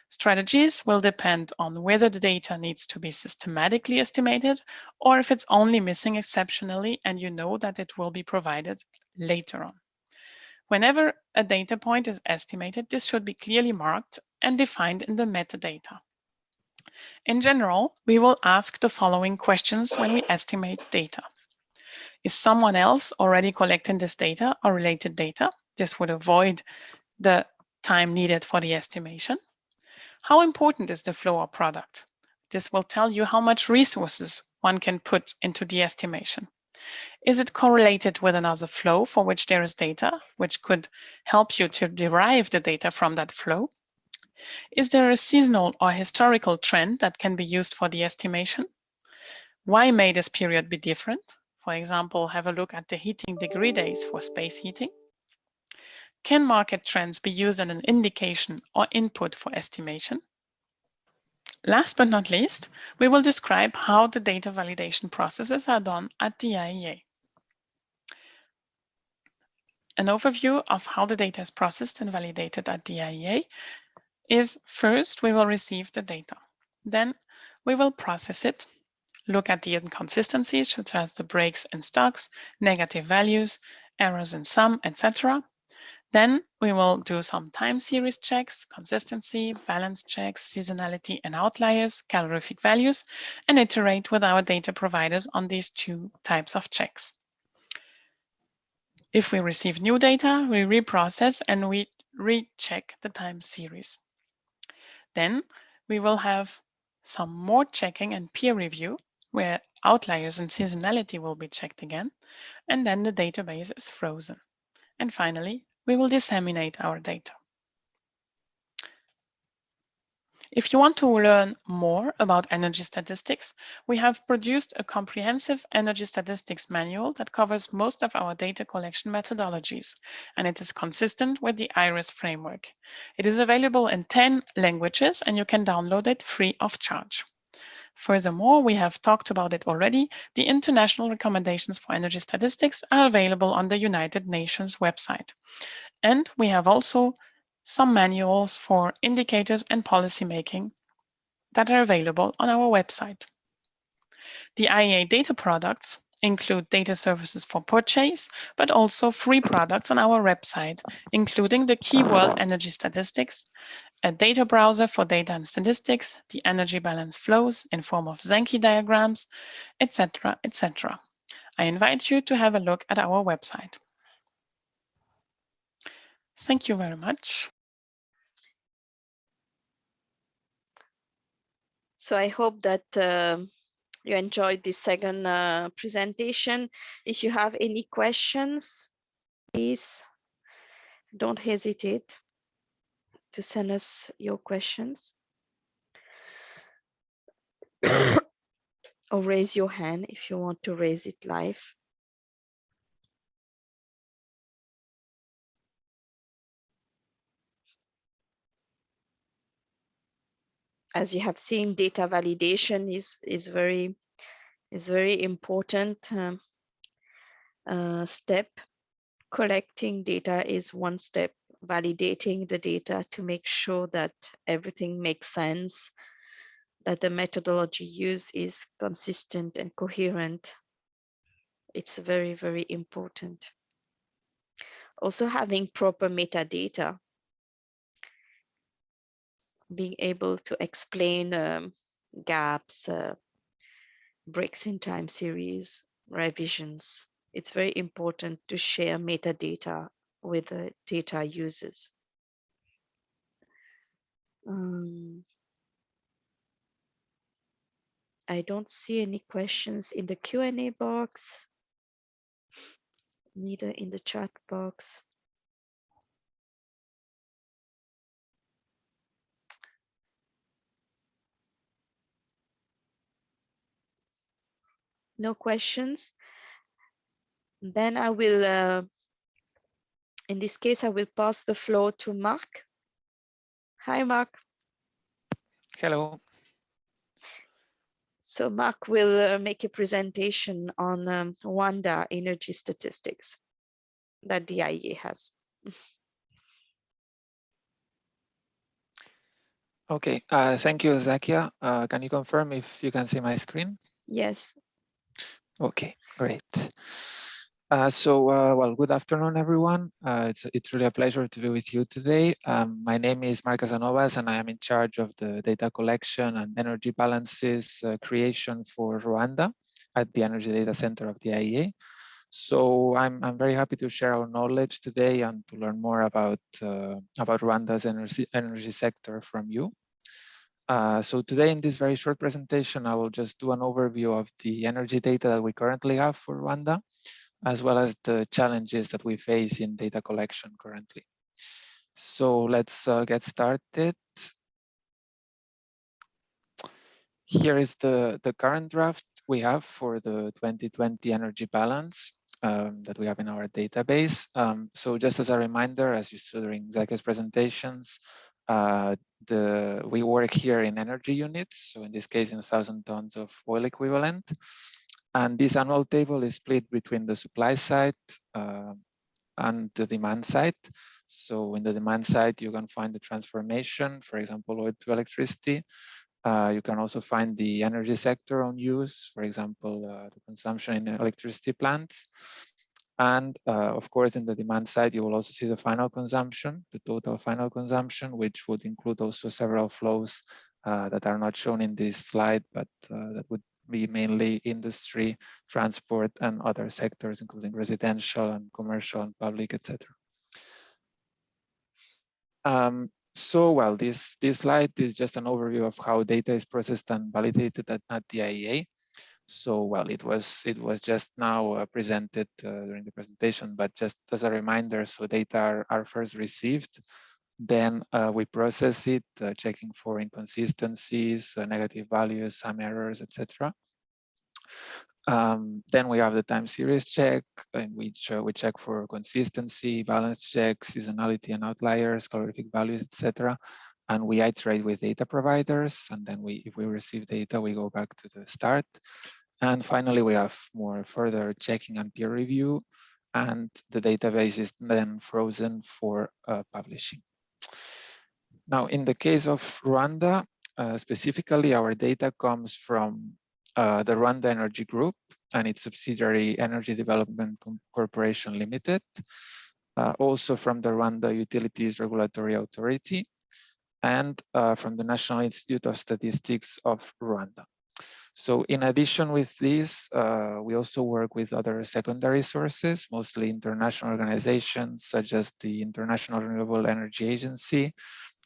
Strategies will depend on whether the data needs to be systematically estimated or if it's only missing exceptionally and you know that it will be provided later on. Whenever a data point is estimated, this should be clearly marked and defined in the metadata. In general, we will ask the following questions when we estimate data. Is someone else already collecting this data or related data? This would avoid the time needed for the estimation. How important is the flow or product? This will tell you how much resources one can put into the estimation. Is it correlated with another flow for which there is data, which could help you to derive the data from that flow? Is there a seasonal or historical trend that can be used for the estimation? Why may this period be different? For example, have a look at the heating degree days for space heating. Can market trends be used as an indication or input for estimation? Last but not least, we will describe how the data validation processes are done at the IEA. An overview of how the data is processed and validated at the IEA is first, we will receive the data. Then we will process it, look at the inconsistencies such as the breaks in stocks, negative values, errors in sum, etc. Then we will do some time series checks, consistency, balance checks, seasonality and outliers, calorific values, and iterate with our data providers on these two types of checks. If we receive new data, we reprocess and we recheck the time series. Then we will have some more checking and peer review where outliers and seasonality will be checked again, and then the database is frozen. And finally, we will disseminate our data. If you want to learn more about energy statistics, we have produced a comprehensive energy statistics manual that covers most of our data collection methodologies, and it is consistent with the IIRS framework. It is available in 10 languages, and you can download it free of charge. Furthermore, we have talked about it already, the international recommendations for energy statistics are available on the United Nations website. And we have also some manuals for indicators and policymaking that are available on our website. The IEA data products include data services for purchase, but also free products on our website, including the keyword energy statistics, a data browser for data and statistics, the energy balance flows in form of Sankey diagrams, etc., etc. I invite you to have a look at our website. Thank you very much. So I hope that you enjoyed this second presentation. If you have any questions, please don't hesitate to send us your questions or raise your hand if you want to raise it live. As you have seen, data validation is very important step. Collecting data is one step. Validating the data to make sure that everything makes sense, that the methodology used is consistent and coherent. It's very, very important. Also having proper metadata, being able to explain gaps, breaks in time series, revisions. It's very important to share metadata with the data users. I don't see any questions in the Q&A box, neither in the chat box. No questions. Then I will, in this case, I will pass the floor to Mark. Hi, Mark. Hello. So Mark will make a presentation on Rwanda energy statistics that the IEA has. Okay, thank you, Zakia. Can you confirm if you can see my screen? Yes. Okay, great. Well, good afternoon, everyone. It's really a pleasure to be with you today. My name is Mark Casanovas, and I am in charge of the data collection and energy balances creation for Rwanda at the Energy Data Center of the IEA. So I'm very happy to share our knowledge today and to learn more about Rwanda's energy sector from you. So today in this very short presentation, I will just do an overview of the energy data that we currently have for Rwanda, as well as the challenges that we face in data collection currently. So let's get started. Here is the current draft we have for the 2020 energy balance that we have in our database. So just as a reminder, as you saw during Zakia's presentations, we work here in energy units. So in this case, in 1,000 tons of oil equivalent. And this annual table is split between the supply side and the demand side. So in the demand side, you can find the transformation, for example, oil to electricity. You can also find the energy sector on use, for example, the consumption in electricity plants. And of course, in the demand side, you will also see the final consumption, the total final consumption, which would include also several flows that are not shown in this slide, but that would be mainly industry, transport, and other sectors, including residential and commercial and public, etc. So, well, this slide is just an overview of how data is processed and validated at the IEA. So, well, it was just now presented during the presentation, but just as a reminder, so data are first received, then we process it, checking for inconsistencies, negative values, some errors, etc. Then we have the time series check, in which we check for consistency, balance checks, seasonality and outliers, calorific values, etc. And we iterate with data providers. And then if we receive data, we go back to the start. And finally, we have more further checking and peer review. And the database is then frozen for publishing. Now, in the case of Rwanda, specifically, our data comes from the Rwanda Energy Group and its subsidiary Energy Development Corporation Limited, also from the Rwanda Utilities Regulatory Authority, and from the National Institute of Statistics of Rwanda. So in addition with this, we also work with other secondary sources, mostly international organizations such as the International Renewable Energy Agency,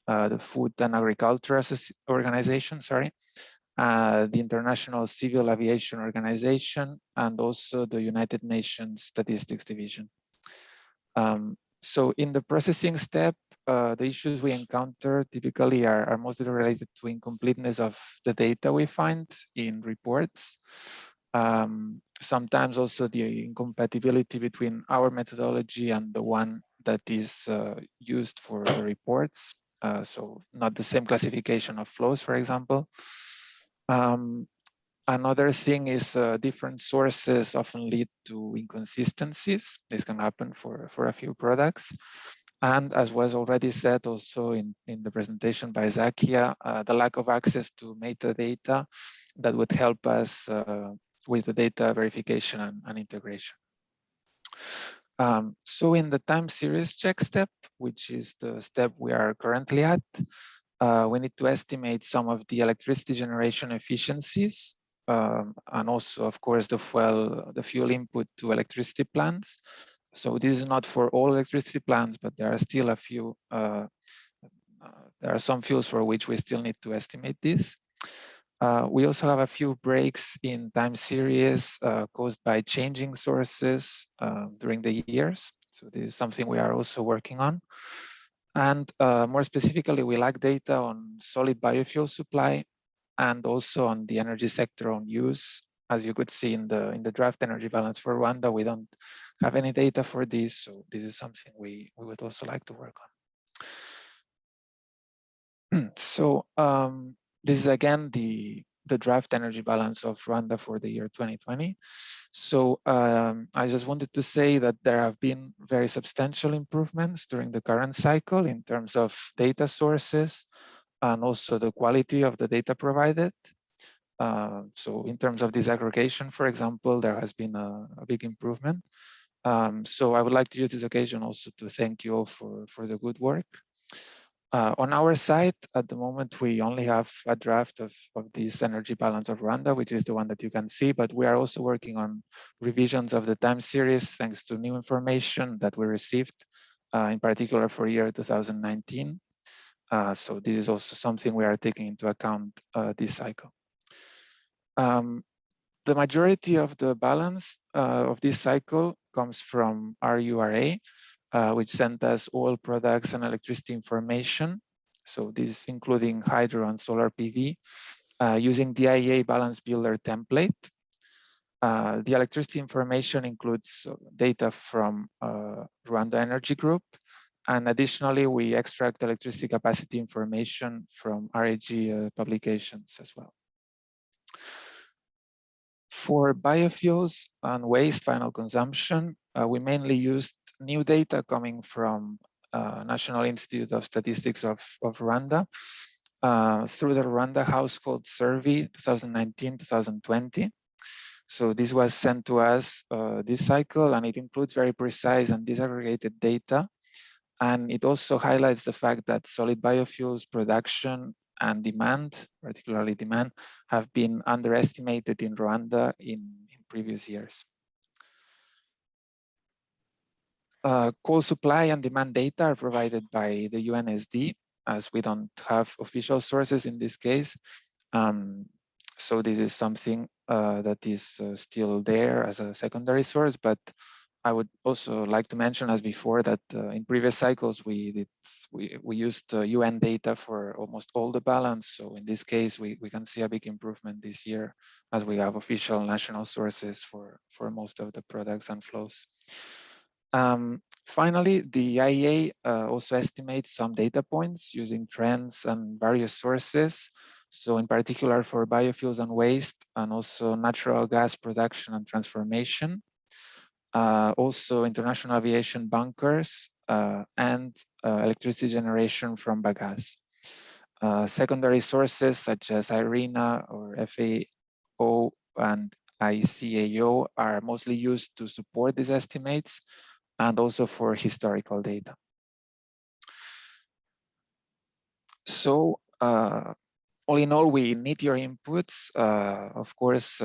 the Food and Agriculture Organization, the International Civil Aviation Organization, and also the United Nations Statistics Division. So in the processing step, the issues we encounter typically are mostly related to incompleteness of the data we find in reports. Sometimes also the incompatibility between our methodology and the one that is used for the reports. So not the same classification of flows, for example. Another thing is different sources often lead to inconsistencies. This can happen for a few products. And as was already said also in the presentation by Zakia, the lack of access to metadata that would help us with the data verification and integration. So in the time series check step, which is the step we are currently at, we need to estimate some of the electricity generation efficiencies, and also, of course, the fuel input to electricity plants. So this is not for all electricity plants, but there are still a few, there are some fuels for which we still need to estimate this. We also have a few breaks in time series caused by changing sources during the years. So this is something we are also working on. And more specifically, we lack data on solid biofuel supply and also on the energy sector on use. As you could see in the draft energy balance for Rwanda, we don't have any data for this. So this is something we would also like to work on. So this is again the draft energy balance of Rwanda for the year 2020. So I just wanted to say that there have been very substantial improvements during the current cycle in terms of data sources and also the quality of the data provided. So in terms of disaggregation, for example, there has been a big improvement. So I would like to use this occasion also to thank you all for the good work. On our side, at the moment, we only have a draft of this energy balance of Rwanda, which is the one that you can see, but we are also working on revisions of the time series thanks to new information that we received, in particular for year 2019. So this is also something we are taking into account this cycle. The majority of the balance of this cycle comes from RURA, which sent us oil products and electricity information. So this is including hydro and solar PV, using the IEA Balance Builder template. The electricity information includes data from Rwanda Energy Group. And additionally, we extract electricity capacity information from RAG publications as well. For biofuels and waste final consumption, we mainly used new data coming from National Institute of Statistics of Rwanda through the Rwanda Household Survey 2019-2020. So this was sent to us this cycle, and it includes very precise and disaggregated data. And it also highlights the fact that solid biofuels production and demand, particularly demand, have been underestimated in Rwanda in previous years. Coal supply and demand data are provided by the UNSD, as we don't have official sources in this case. So this is something that is still there as a secondary source, but I would also like to mention, as before, that in previous cycles we used UN data for almost all the balance. So in this case, we can see a big improvement this year, as we have official national sources for most of the products and flows. Finally, the IEA also estimates some data points using trends and various sources. So in particular for biofuels and waste, and also natural gas production and transformation. Also international aviation bunkers and electricity generation from bagasse. Secondary sources such as IRENA or FAO and ICAO are mostly used to support these estimates and also for historical data. So all in all, we need your inputs. Of course,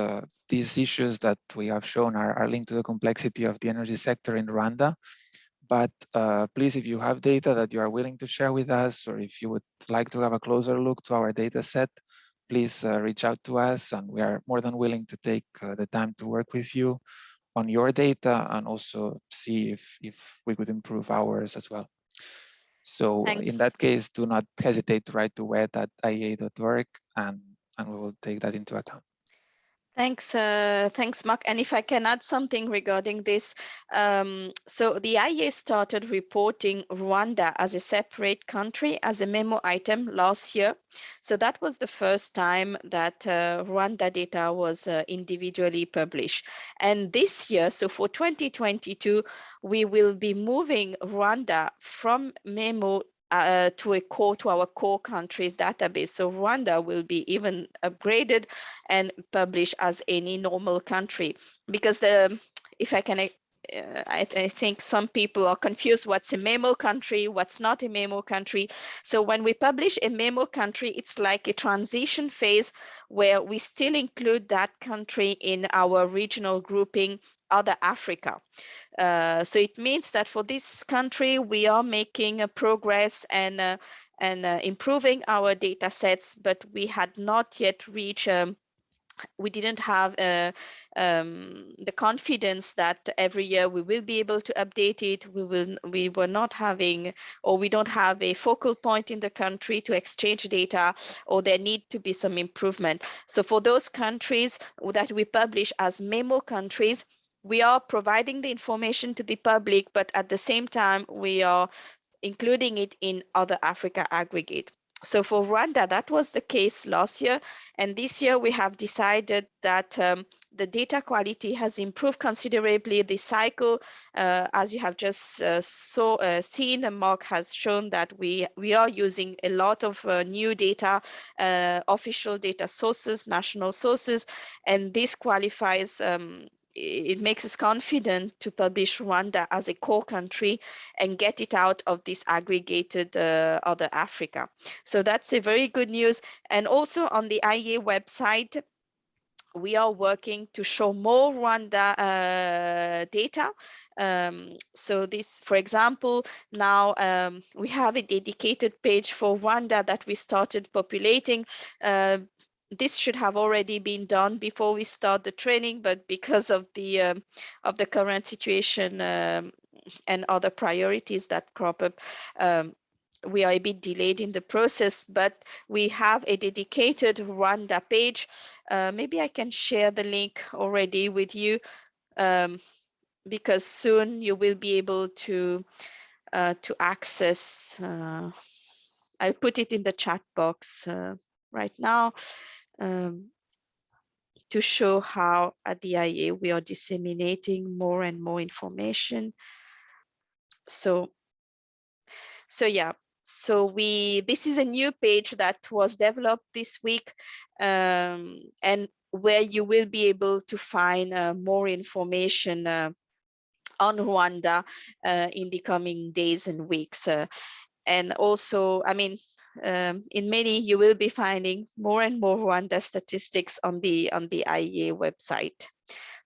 these issues that we have shown are linked to the complexity of the energy sector in Rwanda. But please, if you have data that you are willing to share with us, or if you would like to have a closer look to our data set, please reach out to us, and we are more than willing to take the time to work with you on your data and also see if we could improve ours as well. So in Thanks. that case, do not hesitate to write to wed@iea.org, and we will take that into account. Thanks, Mark. And if I can add something regarding this, so the IEA started reporting Rwanda as a separate country as a memo item last year. So that was the first time that Rwanda data was individually published. And this year, so for 2022, we will be moving Rwanda from memo to our core countries database. So Rwanda will be even upgraded and published as any normal country, because if I can I think some people are confused what's a memo country, what's not a memo country. So when we publish a memo country, it's like a transition phase where we still include that country in our regional grouping, other Africa. So it means that for this country, we are making a progress and improving our data sets, but we had not yet reached we didn't have the confidence that every year we will be able to update it. We were not having, or we don't have a focal point in the country to exchange data, or there need to be some improvement. So for those countries that we publish as memo countries, we are providing the information to the public, but at the same time, we are including it in other Africa aggregate. So for Rwanda, that was the case last year. And this year we have decided that the data quality has improved considerably. The cycle, as you have just seen, and Mark has shown that we are using a lot of new data, official data sources, national sources, and this qualifies it makes us confident to publish Rwanda as a core country and get it out of this aggregated other Africa. So that's a very good news. And also on the IEA website, we are working to show more Rwanda data. So this, for example, now we have a dedicated page for Rwanda that we started populating. This should have already been done before we start the training, but because of the current situation and other priorities that crop up, we are a bit delayed in the process, but we have a dedicated Rwanda page. Maybe I can share the link already with you, because soon you will be able to access. I'll put it in the chat box right now to show how at the IEA we are disseminating more and more information. So yeah. So this is a new page that was developed this week, and where you will be able to find more information on Rwanda in the coming days and weeks. And also, I mean, in many, you will be finding more and more Rwanda statistics on the IEA website.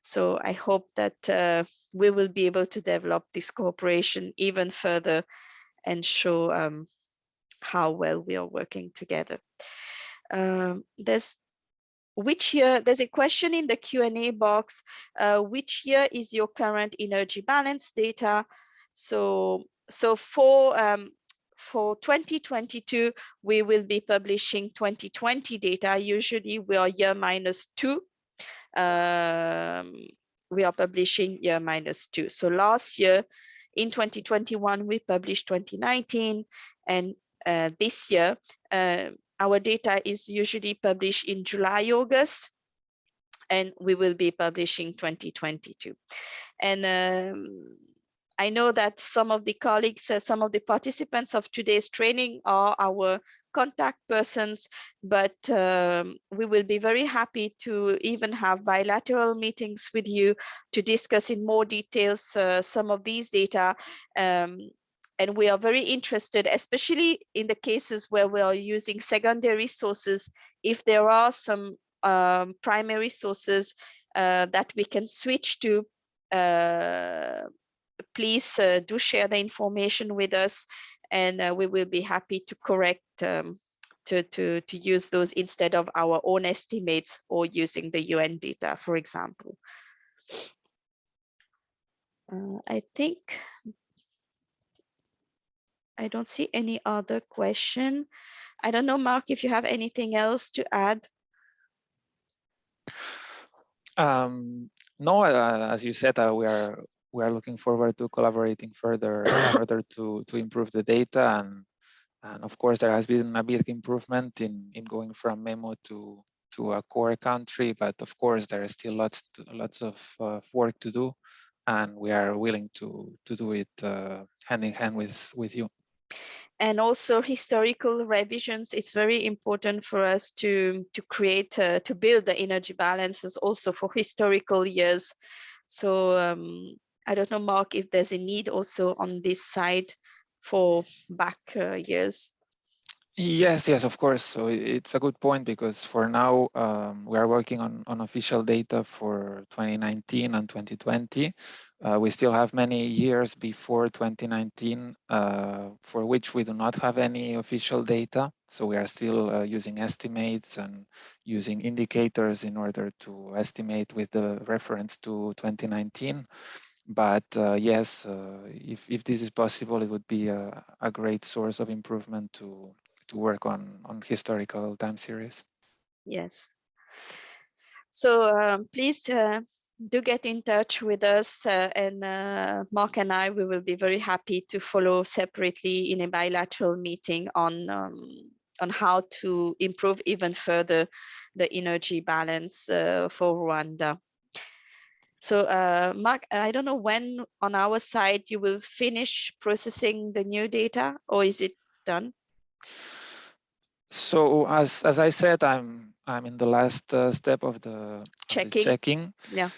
So I hope that we will be able to develop this cooperation even further and show how well we are working together. There's a question in the Q&A box. Which year is your current energy balance data? So for 2022, we will be publishing 2020 data. Usually we are year -2. We are publishing year -2. So last year, in 2021, we published 2019, and this year, our data is usually published in July, August, and we will be publishing 2022. And I know that some of the colleagues, some of the participants of today's training are our contact persons, but we will be very happy to even have bilateral meetings with you to discuss in more details some of these data. And we are very interested, especially in the cases where we are using secondary sources, if there are some primary sources that we can switch to, please do share the information with us, and we will be happy to correct to use those instead of our own estimates or using the UN data, for example. I think I don't see any other question. I don't know, Mark, if you have anything else to add. No, as you said, we are looking forward to collaborating further in order to improve the data, and of course there has been a big improvement in going from memo to a core country, but of course there is still lots of work to do, and we are willing to do it hand in hand with you. And also historical revisions. It's very important for us to create, to build the energy balances also for historical years. So I don't know, Mark, if there's a need also on this side for back years. Yes, of course. So it's a good point, because for now we are working on official data for 2019 and 2020. We still have many years before 2019 for which we do not have any official data. So we are still using estimates and using indicators in order to estimate with the reference to 2019. But yes, if this is possible, it would be a great source of improvement to work on historical time series. Yes. So please do get in touch with us, and Mark and I, we will be very happy to follow separately in a bilateral meeting on how to improve even further the energy balance for Rwanda. So Mark, I don't know when on our side you will finish processing the new data, or is it done? So as I said, I'm in the last step of the checking. Yeah.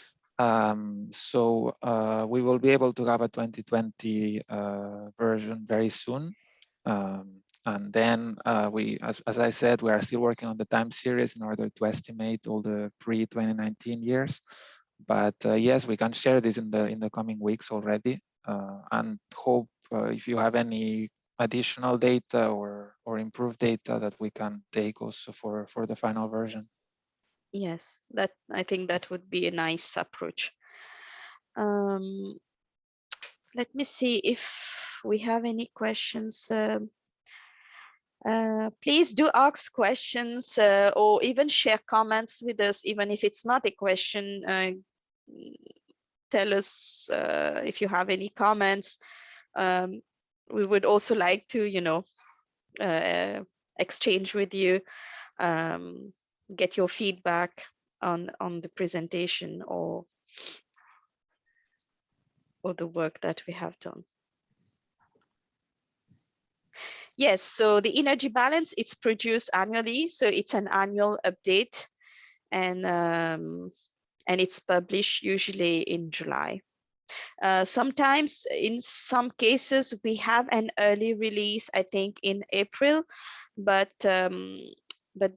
So we will be able to have a 2020 version very soon. And then as I said, we are still working on the time series in order to estimate all the pre-2019 years. But yes, we can share this in the coming weeks already, and hope if you have any additional data or improved data that we can take also for the final version. Yes, that I think that would be a nice approach. Let me see if we have any questions. Please do ask questions or even share comments with us, even if it's not a question. Tell us if you have any comments. We would also like to, exchange with you, get your feedback on the presentation or the work that we have done. Yes, so the energy balance, it's produced annually, so it's an annual update, and it's published usually in July. Sometimes, in some cases, we have an early release, I think in April, but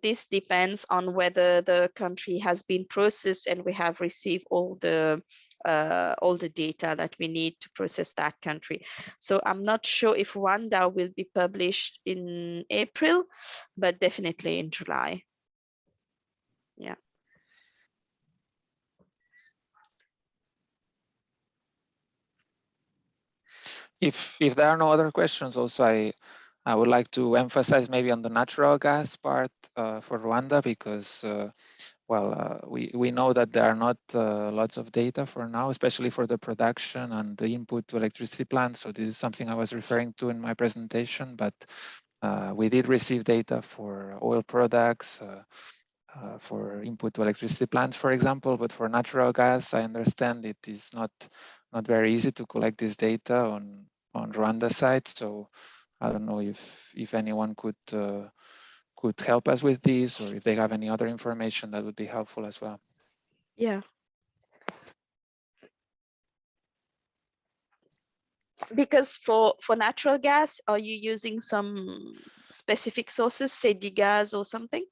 this depends on whether the country has been processed and we have received all the data that we need to process that country. So I'm not sure if Rwanda will be published in April, but definitely in July. Yeah. If there are no other questions, also I would like to emphasize maybe on the natural gas part for Rwanda, because we know that there are not lots of data for now, especially for the production and the input to electricity plants. So this is something I was referring to in my presentation, but we did receive data for oil products, for input to electricity plants, for example. But for natural gas, I understand it is not very easy to collect this data on Rwanda side. So I don't know if anyone could help us with this, or if they have any other information that would be helpful as well. Yeah. Because for natural gas, are you using some specific sources, say gas or something?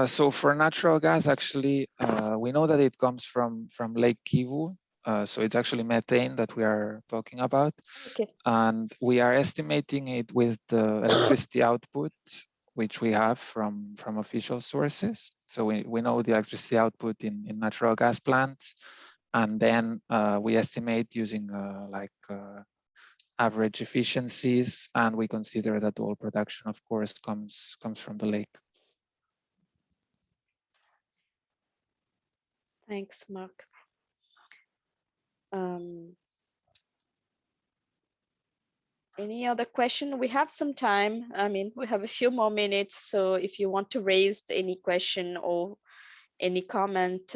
So for natural gas, actually, we know that it comes from Lake Kivu. So it's actually methane that we are talking about. Okay. And we are estimating it with the electricity output, which we have from official sources. So we know the electricity output in natural gas plants. And then we estimate using average efficiencies, and we consider that all production, of course, comes from the lake. Thanks, Mark. Any other question? We have some time. I mean, we have a few more minutes. So if you want to raise any question or any comment,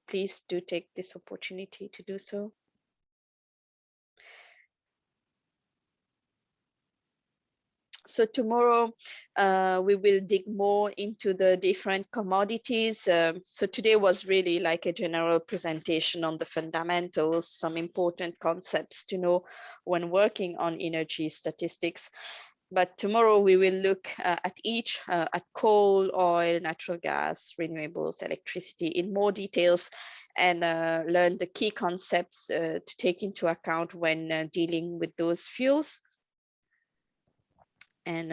please do take this opportunity to do so. So tomorrow we will dig more into the different commodities. So today was really like a general presentation on the fundamentals, some important concepts to know when working on energy statistics. But tomorrow we will look at each, at coal, oil, natural gas, renewables, electricity in more details, and learn the key concepts to take into account when dealing with those fuels. And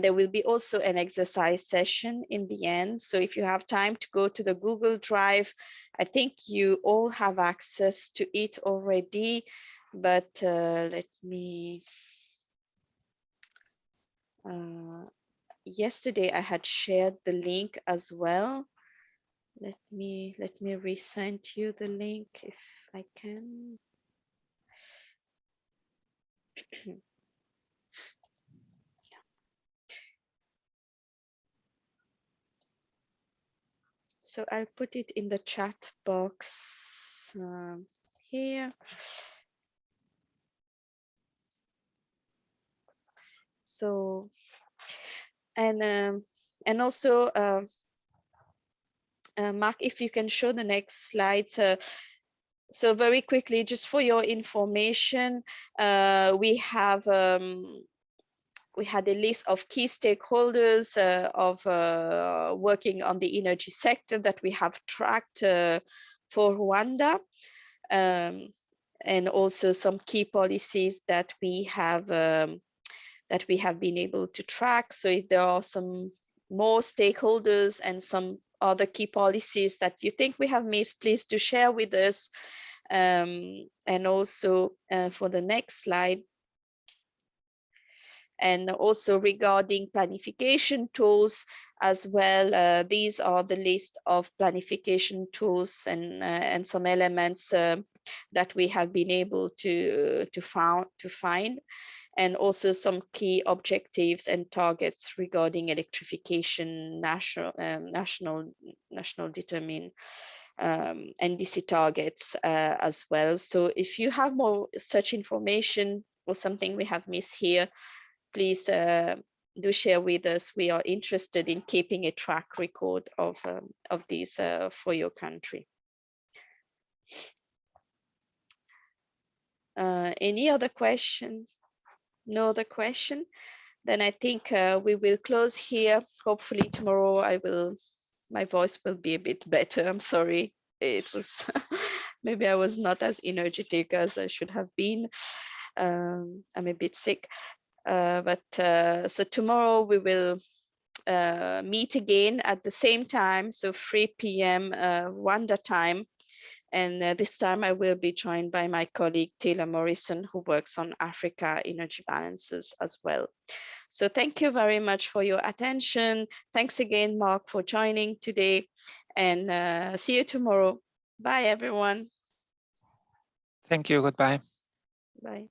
there will be also an exercise session in the end. So if you have time to go to the Google Drive, I think you all have access to it already, but let me, yesterday I had shared the link as well. Let me resend you the link if I can. So I'll put it in the chat box here. So, and also, Mark, if you can show the next slides. So very quickly, just for your information, we had a list of key stakeholders of working on the energy sector that we have tracked for Rwanda, and also some key policies that we have been able to track. So if there are some more stakeholders and some other key policies that you think we have missed, please do share with us. And also for the next slide, and also regarding planification tools as well. These are the list of planification tools and some elements that we have been able to find, and also some key objectives and targets regarding electrification, national determined NDC targets as well. So if you have more such information or something we have missed here, please do share with us. We are interested in keeping a track record of these for your country. Any other question? No other question? Then I think we will close here. Hopefully tomorrow my voice will be a bit better. I'm sorry. It was maybe I was not as energetic as I should have been. I'm a bit sick. So tomorrow we will meet again at the same time, so 3 p.m. Rwanda time. And this time I will be joined by my colleague Taylor Morrison, who works on Africa energy balances as well. So thank you very much for your attention. Thanks again, Mark, for joining today, and see you tomorrow. Bye, everyone. Thank you. Goodbye. Bye.